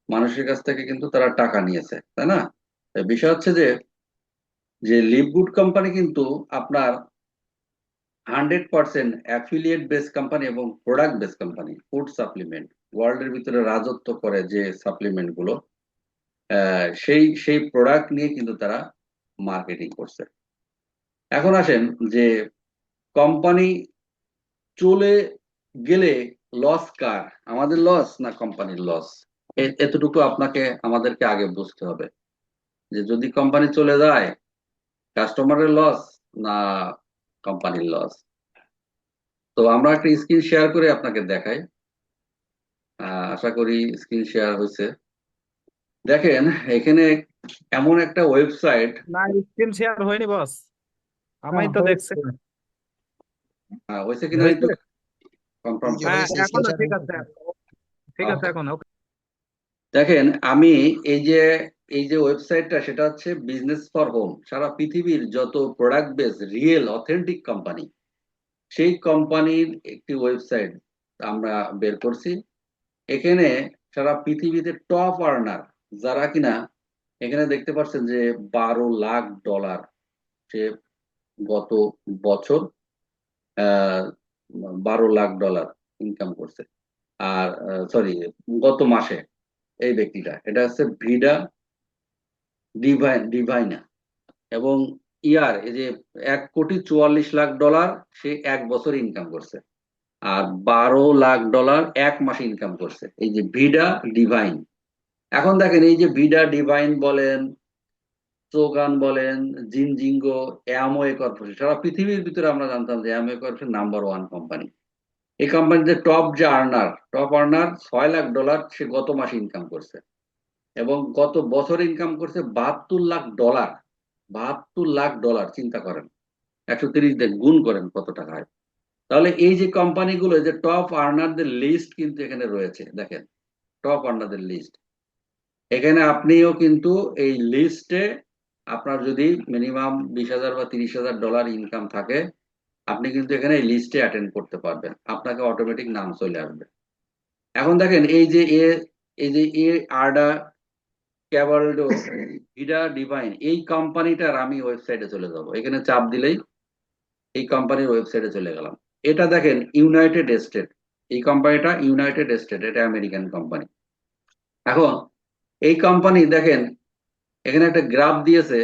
মানুষের কাছ থেকে কিন্তু তারা টাকা নিয়েছে, তাই না? তো বিষয় হচ্ছে যে যে লিভগুড কোম্পানি কিন্তু আপনার 100% অ্যাফিলিয়েট বেস কোম্পানি এবং product base company. Food supplement, ওয়ার্ল্ডের ভিতরে রাজত্ব করে যে সাপ্লিমেন্ট গুলো, সেই সেই প্রোডাক্ট নিয়ে কিন্তু তারা মার্কেটিং করছে। এখন আসেন যে কোম্পানি চলে গেলে লস কার, আমাদের লস না কোম্পানির লস? এতটুকু আপনাকে আমাদেরকে আগে বুঝতে হবে যে যদি কোম্পানি চলে যায়, কাস্টমারের লস না কোম্পানির লস। তো আমরা একটা স্ক্রিন শেয়ার করে আপনাকে দেখাই। আশা করি স্ক্রিন শেয়ার হয়েছে। দেখেন এখানে এমন একটা ওয়েবসাইট। না, স্ক্রিন শেয়ার হয়নি বস, আমি হ্যাঁ, তো দেখছি। হয়েছে। হয়েছে কিনা একটু হয়েছে। কনফার্ম জি করেন। হয়েছে, এখনো স্ক্রিনশট ঠিক হয়েছে। আছে, ঠিক আছে এখন ওকে। দেখেন আমি এই যে এই যে ওয়েবসাইটটা, সেটা হচ্ছে বিজনেস ফর হোম। সারা পৃথিবীর যত product base real authentic company, সেই কোম্পানির একটি ওয়েবসাইট আমরা বের করছি। এখানে সারা পৃথিবীতে টপ আর্নার যারা কিনা, এখানে দেখতে পাচ্ছেন যে $12 লাখ সে গত বছর আহ $12 লাখ ইনকাম করছে। আর সরি, গত মাসে এই ব্যক্তিটা, এটা হচ্ছে ভিডা ডিভাইনা। এবং ইয়ার এই যে $1,44,00,000 সে এক বছর ইনকাম করছে। আর $12 লাখ 1 মাসে ইনকাম করছে, এই যে ভিডা ডিভাইন। এখন দেখেন এই যে ভিডা ডিভাইন বলেন, সোগান বলেন, জিনজিঙ্গো, অ্যামওয়ে কর্পোরেশন, সারা পৃথিবীর ভিতরে আমরা জানতাম যে Amway corporation number one company. এই কোম্পানিতে টপ যে আর্নার, টপ আর্নার $6 লাখ সে গত মাসে ইনকাম করছে। এবং গত বছর ইনকাম করছে $72 লাখ। $72 লাখ, চিন্তা করেন, 130 দিয়ে গুণ করেন কত টাকা হয়। তাহলে এই যে কোম্পানিগুলো, যে টপ আর্নারদের লিস্ট কিন্তু এখানে রয়েছে, দেখেন টপ আর্নারদের লিস্ট। এখানে আপনিও কিন্তু এই লিস্টে, আপনার যদি মিনিমাম 20,000 বা $30,000 ইনকাম থাকে, আপনি কিন্তু এখানে এই লিস্টে অ্যাটেন্ড করতে পারবেন, আপনাকে অটোমেটিক নাম চলে আসবে। এখন দেখেন এই যে এ আর্ডা ক্যাবালডো ভিডা ডিভাইন, এই কোম্পানিটার আমি ওয়েবসাইটে চলে যাব। এখানে চাপ দিলেই এই কোম্পানির ওয়েবসাইটে চলে গেলাম। এটা দেখেন ইউনাইটেড স্টেট, এই কোম্পানিটা ইউনাইটেড স্টেট, এটা আমেরিকান কোম্পানি। এখন এই কোম্পানি দেখেন এখানে একটা গ্রাফ দিয়েছে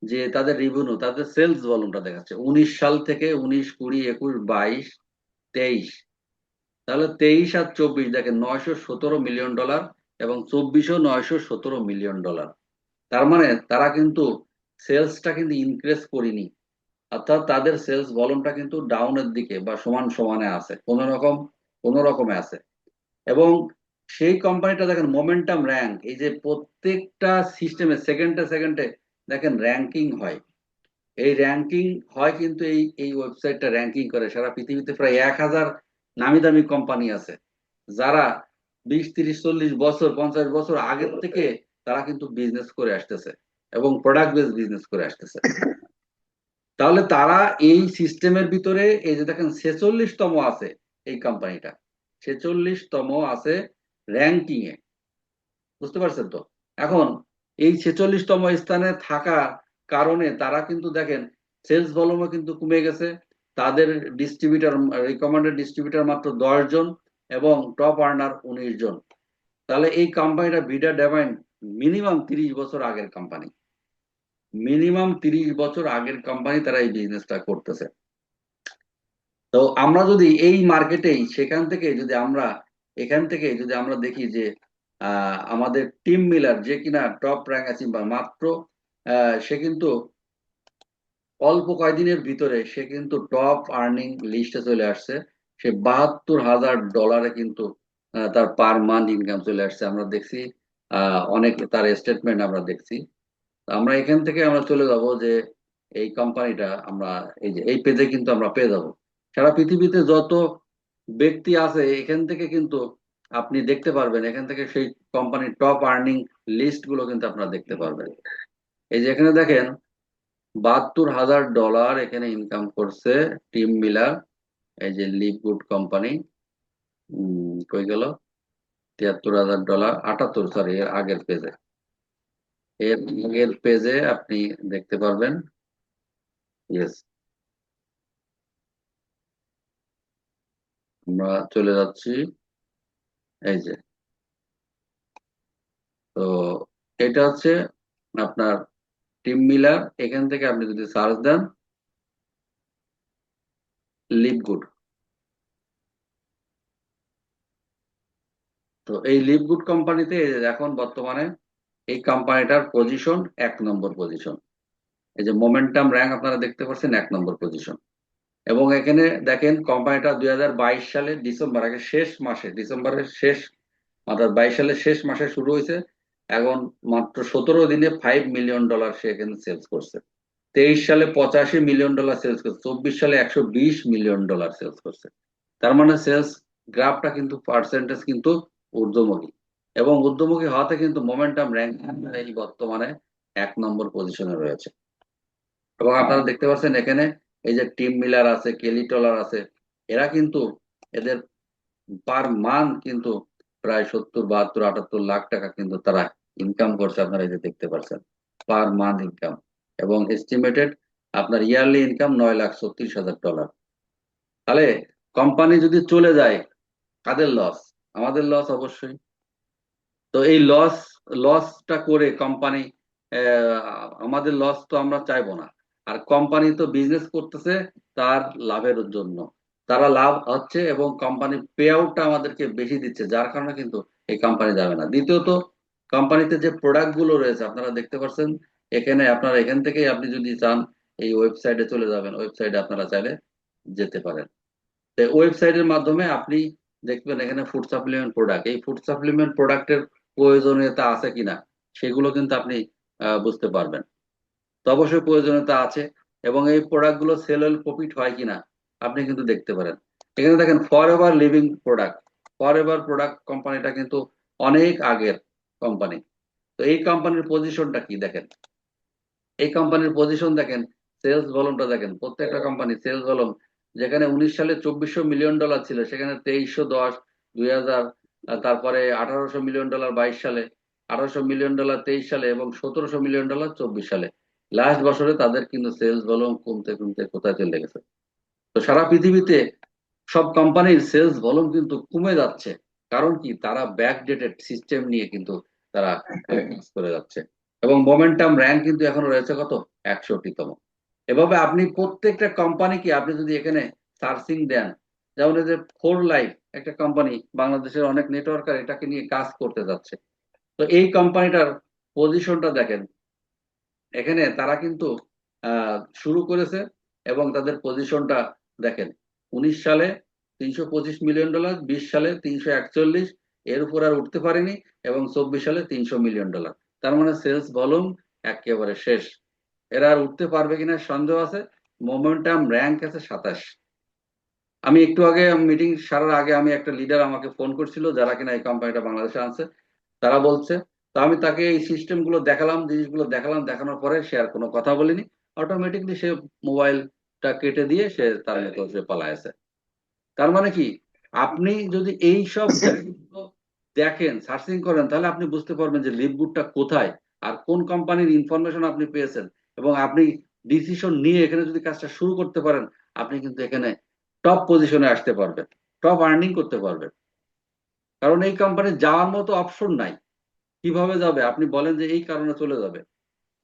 যে তাদের রিভিনিউ, তাদের সেলস ভলিউমটা দেখাচ্ছে 19 সাল থেকে, 19, 20, 21, 22, 23। তাহলে 23 আর 24 দেখেন $917 মিলিয়ন, এবং 24ও $917 মিলিয়ন। তার মানে তারা কিন্তু সেলসটা কিন্তু ইনক্রিজ করেনি, অর্থাৎ তাদের সেলস ভলিউমটা কিন্তু ডাউনের দিকে বা সমান সমানে আছে, কোন রকমে আছে। এবং সেই কোম্পানিটা দেখেন মোমেন্টাম র্যাঙ্ক, এই যে প্রত্যেকটা সিস্টেমে সেকেন্ডে সেকেন্ডে দেখেন র্যাঙ্কিং হয়। এই র্যাঙ্কিং হয় কিন্তু এই এই ওয়েবসাইটটা র্যাঙ্কিং করে। সারা পৃথিবীতে প্রায় 1,000 নামি দামি কোম্পানি আছে, যারা 20, 30, 40 বছর, 50 বছর আগের থেকে তারা কিন্তু বিজনেস করে আসতেছে এবং প্রোডাক্ট বেস বিজনেস করে আসতেছে। তাহলে তারা এই সিস্টেমের ভিতরে, এই যে দেখেন 46তম আছে, এই কোম্পানিটা 46তম আছে র্যাঙ্কিং এ। বুঝতে পারছেন তো? এখন এই 46তম স্থানে থাকার কারণে তারা কিন্তু দেখেন সেলস ভলিউমও কিন্তু কমে গেছে। তাদের ডিস্ট্রিবিউটর, রিকমেন্ডেড ডিস্ট্রিবিউটর মাত্র 10 জন এবং টপ আর্নার 19 জন। তাহলে এই কোম্পানিটা ভিডা ডেভাইন মিনিমাম 30 বছর আগের কোম্পানি, মিনিমাম 30 বছর আগের কোম্পানি, তারা এই বিজনেসটা করতেছে। তো আমরা যদি এই মার্কেটেই সেখান থেকে যদি আমরা এখান থেকে যদি আমরা দেখি যে আমাদের টিম মিলার যে কিনা টপ র্যাঙ্ক অ্যাচিভার মাত্র সে কিন্তু অল্প কয়দিনের ভিতরে সে কিন্তু টপ আর্নিং লিস্টে চলে আসছে। সে $72,000 কিন্তু তার পার মান্থ ইনকাম চলে আসছে। আমরা দেখছি অনেক তার স্টেটমেন্ট আমরা দেখছি। তো আমরা এখান থেকে আমরা চলে যাব যে এই কোম্পানিটা আমরা এই যে এই পেজে কিন্তু আমরা পেয়ে যাব। সারা পৃথিবীতে যত ব্যক্তি আছে এখান থেকে কিন্তু আপনি দেখতে পারবেন, এখান থেকে সেই কোম্পানির টপ আর্নিং লিস্ট গুলো কিন্তু আপনারা দেখতে পারবেন। এই যে এখানে দেখেন $72,000 এখানে ইনকাম করছে টিম মিলার। এই যে লিভ গুড কোম্পানি কই গেল, $73,000, 78, সরি এর আগের পেজে, এর আগের পেজে আপনি দেখতে পারবেন। ইয়েস, আমরা চলে যাচ্ছি। এই যে, তো এটা হচ্ছে আপনার টিম মিলার। এখান থেকে আপনি যদি সার্চ দেন লিভ গুড, তো এই লিভ গুড কোম্পানিতে এখন বর্তমানে এই কোম্পানিটার পজিশন 1 নম্বর পজিশন। এই যে মোমেন্টাম র্যাঙ্ক আপনারা দেখতে পাচ্ছেন 1 নম্বর পজিশন। এবং এখানে দেখেন কোম্পানিটা 2022 সালের ডিসেম্বর আগে শেষ মাসে, ডিসেম্বরের শেষ অর্থাৎ 22 সালের শেষ মাসে শুরু হয়েছে। এখন মাত্র 17 দিনে $5 মিলিয়ন সে এখানে সেলস করছে। 23 সালে $85 মিলিয়ন সেলস করছে। 24 সালে $120 মিলিয়ন সেলস করছে। তার মানে সেলস গ্রাফটা কিন্তু পার্সেন্টেজ কিন্তু ঊর্ধ্বমুখী, এবং ঊর্ধ্বমুখী হওয়াতে কিন্তু মোমেন্টাম র্যাঙ্ক এই বর্তমানে 1 নম্বর পজিশনে রয়েছে। এবং আপনারা দেখতে পাচ্ছেন এখানে এই যে টিম মিলার আছে, কেলি টলার আছে, এরা কিন্তু এদের পার মান্থ কিন্তু প্রায় 70, 72, 78 লাখ টাকা কিন্তু তারা ইনকাম করছে। আপনারা এই যে দেখতে পাচ্ছেন পার মান্থ ইনকাম, এবং এস্টিমেটেড আপনার ইয়ারলি ইনকাম $9,36,000। তাহলে কোম্পানি যদি চলে যায় কাদের লস? আমাদের লস অবশ্যই। তো এই লসটা করে কোম্পানি, আমাদের লস তো আমরা চাইবো না। আর কোম্পানি তো বিজনেস করতেছে তার লাভের জন্য, তারা লাভ হচ্ছে এবং কোম্পানির পে আউটটা আমাদেরকে বেশি দিচ্ছে, যার কারণে কিন্তু এই কোম্পানি যাবে না। দ্বিতীয়ত কোম্পানিতে যে প্রোডাক্ট গুলো রয়েছে আপনারা দেখতে পাচ্ছেন এখানে, আপনারা এখান থেকেই আপনি যদি চান এই ওয়েবসাইটে চলে যাবেন, ওয়েবসাইটে আপনারা চাইলে যেতে পারেন। তো ওয়েবসাইটের মাধ্যমে আপনি দেখবেন এখানে ফুড সাপ্লিমেন্ট প্রোডাক্ট, এই ফুড সাপ্লিমেন্ট প্রোডাক্টের প্রয়োজনীয়তা আছে কিনা সেগুলো কিন্তু আপনি বুঝতে পারবেন। তো অবশ্যই প্রয়োজনীয়তা আছে, এবং এই প্রোডাক্ট গুলো সেল হলে প্রফিট হয় কিনা আপনি কিন্তু দেখতে পারেন। এখানে দেখেন for ever living product, for ever product কোম্পানিটা কিন্তু অনেক আগের কোম্পানি। তো এই কোম্পানির পজিশনটা কি দেখেন, এই কোম্পানির পজিশন দেখেন, সেলস ভলিউমটা দেখেন, প্রত্যেকটা কোম্পানি সেলস ভলিউম যেখানে 19 সালে $2,400 ছিল সেখানে 2310, 2000, তারপরে $1,800 মিলিয়ন 22 সালে, $1,800 মিলিয়ন 23 সালে, এবং $1,700 মিলিয়ন 24 সালে। লাস্ট বছরে তাদের কিন্তু সেলস ভলিউম কমতে কমতে কোথায় চলে গেছে। তো সারা পৃথিবীতে সব কোম্পানির সেলস ভলিউম কিন্তু কমে যাচ্ছে। কারণ কি, তারা ব্যাকডেটেড সিস্টেম নিয়ে কিন্তু তারা কাজ করে যাচ্ছে। এবং মোমেন্টাম র্যাঙ্ক কিন্তু এখন রয়েছে কত, 61তম। এভাবে আপনি প্রত্যেকটা কোম্পানিকে আপনি যদি এখানে সার্চিং দেন, যেমন এই যে ফোর লাইফ একটা কোম্পানি, বাংলাদেশের অনেক নেটওয়ার্কার এটাকে নিয়ে কাজ করতে যাচ্ছে। তো এই কোম্পানিটার পজিশনটা দেখেন, এখানে তারা কিন্তু শুরু করেছে এবং তাদের পজিশনটা দেখেন, 19 সালে $325 মিলিয়ন, 20 সালে 341, এর উপর আর উঠতে পারেনি, এবং 24 সালে $300 মিলিয়ন। তার মানে সেলস ভলিউম একেবারে শেষ, এরা আর উঠতে পারবে কিনা সন্দেহ আছে। মোমেন্টাম র্যাঙ্ক আছে 27। আমি একটু আগে মিটিং সারার আগে আমি একটা লিডার আমাকে ফোন করছিল যারা কিনা এই কোম্পানিটা বাংলাদেশে আনছে, তারা বলছে, তো আমি তাকে এই সিস্টেম গুলো দেখালাম, জিনিসগুলো দেখালাম, দেখানোর পরে সে আর কোনো কথা বলেনি, অটোমেটিকলি সে মোবাইলটা কেটে দিয়ে সে তার মতো সে পালায় আছে। তার মানে কি, আপনি যদি এই সব দেখেন, সার্চিং করেন, তাহলে আপনি বুঝতে পারবেন যে লিভগুডটা কোথায় আর কোন কোম্পানির ইনফরমেশন আপনি পেয়েছেন, এবং আপনি ডিসিশন নিয়ে এখানে যদি কাজটা শুরু করতে পারেন, আপনি কিন্তু এখানে টপ পজিশনে আসতে পারবেন, টপ আর্নিং করতে পারবেন। কারণ এই কোম্পানি যাওয়ার মতো অপশন নাই। কিভাবে যাবে? আপনি বলেন যে এই কারণে চলে যাবে,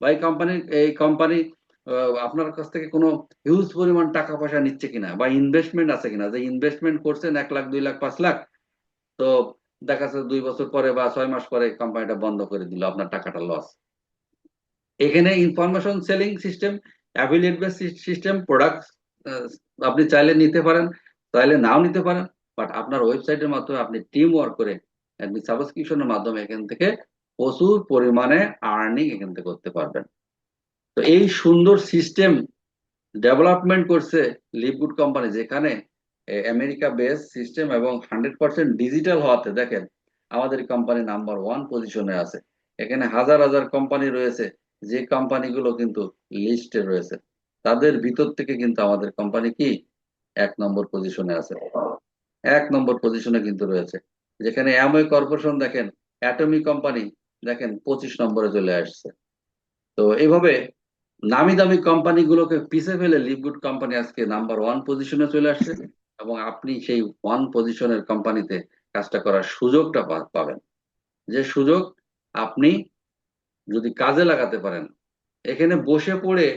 বা এই কোম্পানি আপনার কাছ থেকে কোনো হিউজ পরিমাণ টাকা পয়সা নিচ্ছে কিনা, বা ইনভেস্টমেন্ট আছে কিনা, যে ইনভেস্টমেন্ট করছেন 1 লাখ 2 লাখ 5 লাখ, তো দেখা যাচ্ছে 2 বছর পরে বা 6 মাস পরে কোম্পানিটা বন্ধ করে দিল, আপনার টাকাটা লস। এখানে information selling system, affiliate base system, product আপনি চাইলে নিতে পারেন, চাইলে নাও নিতে পারেন, বাট আপনার ওয়েবসাইটের মাধ্যমে আপনি টিম ওয়ার্ক করে আপনি সাবস্ক্রিপশনের মাধ্যমে এখান থেকে প্রচুর পরিমাণে আর্নিং এখান থেকে করতে পারবেন। তো এই সুন্দর সিস্টেম ডেভেলপমেন্ট করছে লিভগুড কোম্পানি, যেখানে আমেরিকা বেস সিস্টেম এবং 100% ডিজিটাল হওয়াতে দেখেন আমাদের কোম্পানি নাম্বার 1 পজিশনে আছে। এখানে হাজার হাজার কোম্পানি রয়েছে, যে কোম্পানিগুলো কিন্তু লিস্টে রয়েছে, তাদের ভিতর থেকে কিন্তু আমাদের কোম্পানি কি 1 নম্বর পজিশনে আছে, 1 নম্বর পজিশনে কিন্তু রয়েছে। যেখানে অ্যামওয়ে কর্পোরেশন দেখেন, অ্যাটমি কোম্পানি দেখেন 25 নম্বরে চলে আসছে। তো এইভাবে নামি দামি কোম্পানিগুলোকে পিছে ফেলে লিভগুড কোম্পানি আজকে নাম্বার 1 পজিশনে চলে আসছে, এবং আপনি সেই 1 পজিশনের কোম্পানিতে কাজটা করার সুযোগটা পাবেন। যে সুযোগ আপনি যদি কাজে লাগাতে পারেন, এখানে বসে পড়ে,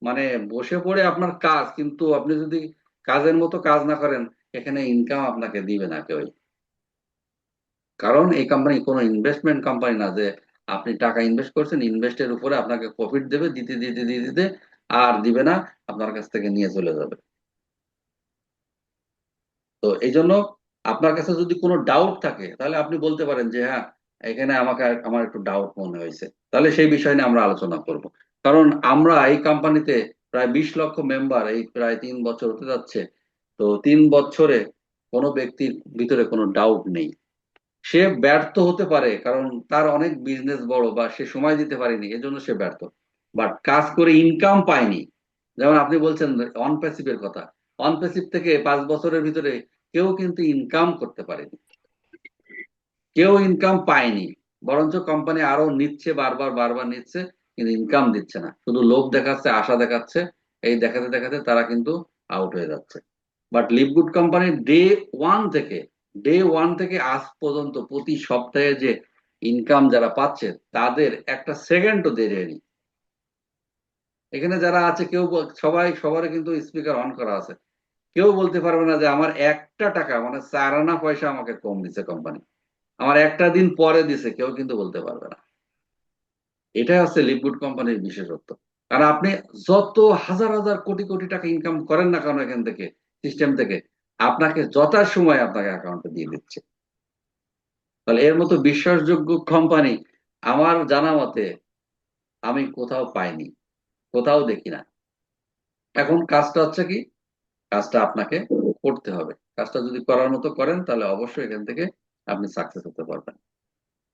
মানে বসে পড়ে আপনার কাজ, কিন্তু আপনি যদি কাজের মতো কাজ না করেন, এখানে ইনকাম আপনাকে দিবে না কেউ। কারণ এই কোম্পানি কোনো ইনভেস্টমেন্ট কোম্পানি না যে আপনি টাকা ইনভেস্ট করছেন, ইনভেস্টের উপরে আপনাকে প্রফিট দেবে, দিতে দিতে দিতে দিতে আর দিবে না, আপনার কাছ থেকে নিয়ে চলে যাবে। তো এই জন্য আপনার কাছে যদি কোনো ডাউট থাকে, তাহলে আপনি বলতে পারেন যে হ্যাঁ, এখানে আমার একটু ডাউট মনে হয়েছে, তাহলে সেই বিষয় নিয়ে আমরা আলোচনা করব। কারণ আমরা এই কোম্পানিতে প্রায় 20 লক্ষ মেম্বার, এই প্রায় 3 বছর হতে যাচ্ছে। তো 3 বছরে কোনো ব্যক্তির ভিতরে কোনো ডাউট নেই। সে ব্যর্থ হতে পারে কারণ তার অনেক বিজনেস বড়, বা সে সময় দিতে পারেনি, এজন্য সে ব্যর্থ। বাট কাজ করে ইনকাম পায়নি। যেমন আপনি বলছেন অন প্যাসিভের কথা, অন প্যাসিভ থেকে 5 বছরের ভিতরে কেউ কিন্তু ইনকাম করতে পারেনি, কেউ ইনকাম পায়নি। বরঞ্চ কোম্পানি আরো নিচ্ছে, বারবার বারবার নিচ্ছে, কিন্তু ইনকাম দিচ্ছে না, শুধু লোভ দেখাচ্ছে, আশা দেখাচ্ছে। এই দেখাতে দেখাতে তারা কিন্তু আউট হয়ে যাচ্ছে। But LiveGood company day one থেকে আজ পর্যন্ত প্রতি সপ্তাহে যে ইনকাম যারা পাচ্ছে, তাদের একটা সেকেন্ডও দেরি হয়নি। এখানে যারা আছে কেউ সবার কিন্তু স্পিকার অন করা আছে, কেউ বলতে পারবে না যে আমার একটা টাকা, মানে 4 আনা পয়সা আমাকে কম দিছে কোম্পানি, আমার একটা দিন পরে দিছে, কেউ কিন্তু বলতে পারবে না। এটাই হচ্ছে লিভগুড কোম্পানির বিশেষত্ব। কারণ আপনি যত হাজার হাজার কোটি কোটি টাকা ইনকাম করেন না কেন এখান থেকে, সিস্টেম থেকে, আপনাকে যথাসময় আপনাকে অ্যাকাউন্টে দিয়ে দিচ্ছে। তাহলে এর মতো বিশ্বাসযোগ্য কোম্পানি আমার জানা মতে আমি কোথাও পাইনি, কোথাও দেখি না। এখন কাজটা হচ্ছে কি, কাজটা আপনাকে করতে হবে। কাজটা যদি করার মতো করেন, তাহলে অবশ্যই এখান থেকে আপনি সাকসেস হতে পারবেন।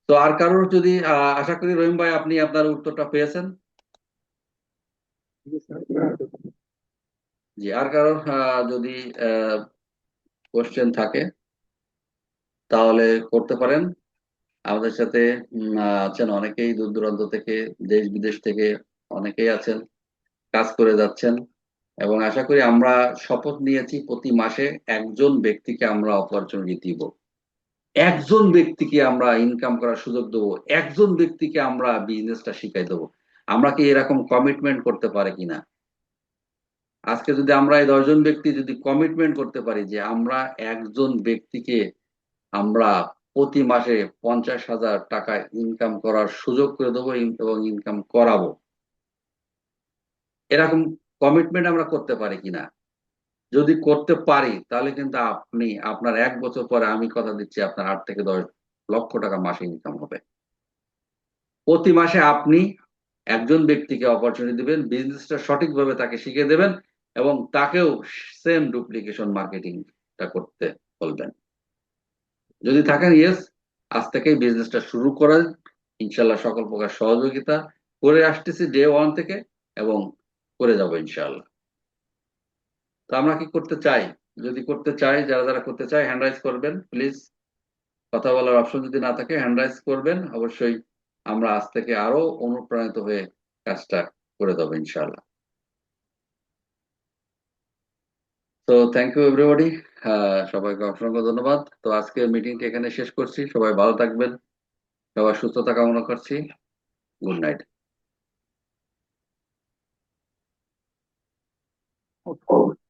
তো আর কারোর যদি আশা করি রহিম ভাই আপনি আপনার উত্তরটা পেয়েছেন। জি স্যার। জি, আর কারোর যদি কোশ্চেন থাকে তাহলে করতে পারেন। আমাদের সাথে আছেন অনেকেই দূর দূরান্ত থেকে, দেশ বিদেশ থেকে অনেকেই আছেন, কাজ করে যাচ্ছেন। এবং আশা করি আমরা শপথ নিয়েছি প্রতি মাসে একজন ব্যক্তিকে আমরা অপরচুনিটি দিব, একজন ব্যক্তিকে আমরা ইনকাম করার সুযোগ দেবো, একজন ব্যক্তিকে আমরা বিজনেসটা শিখাই দেবো। আমরা কি এরকম কমিটমেন্ট করতে পারি কিনা? আজকে যদি আমরা এই 10 জন ব্যক্তি যদি কমিটমেন্ট করতে পারি যে আমরা একজন ব্যক্তিকে আমরা প্রতি মাসে 50,000 টাকা ইনকাম করার সুযোগ করে দেবো, এবং ইনকাম করাবো, এরকম কমিটমেন্ট আমরা করতে পারি কিনা? যদি করতে পারি, তাহলে কিন্তু আপনার 1 বছর পরে আমি কথা দিচ্ছি আপনার 8 থেকে 10 লক্ষ টাকা মাসে ইনকাম হবে। প্রতি মাসে আপনি একজন ব্যক্তিকে অপরচুনিটি দিবেন, বিজনেসটা সঠিকভাবে তাকে শিখিয়ে দেবেন, এবং তাকেও সেম ডুপ্লিকেশন মার্কেটিংটা করতে বলবেন। যদি থাকেন, ইয়েস, আজ থেকেই বিজনেসটা শুরু করেন। ইনশাল্লাহ সকল প্রকার সহযোগিতা করে আসতেছি ডে 1 থেকে, এবং করে যাব ইনশাল্লাহ। তো আমরা কি করতে চাই? যদি করতে চাই, যারা যারা করতে চাই হ্যান্ড রাইজ করবেন প্লিজ। কথা বলার অপশন যদি না থাকে হ্যান্ড রাইজ করবেন অবশ্যই। আমরা আজ থেকে আরো অনুপ্রাণিত হয়ে কাজটা করে দেবো ইনশাআল্লাহ। তো থ্যাংক ইউ এভরিবডি। সবাইকে অসংখ্য ধন্যবাদ। তো আজকের মিটিংটা এখানে শেষ করছি। সবাই ভালো থাকবেন, সবার সুস্থতা কামনা করছি। Good night. ওকে।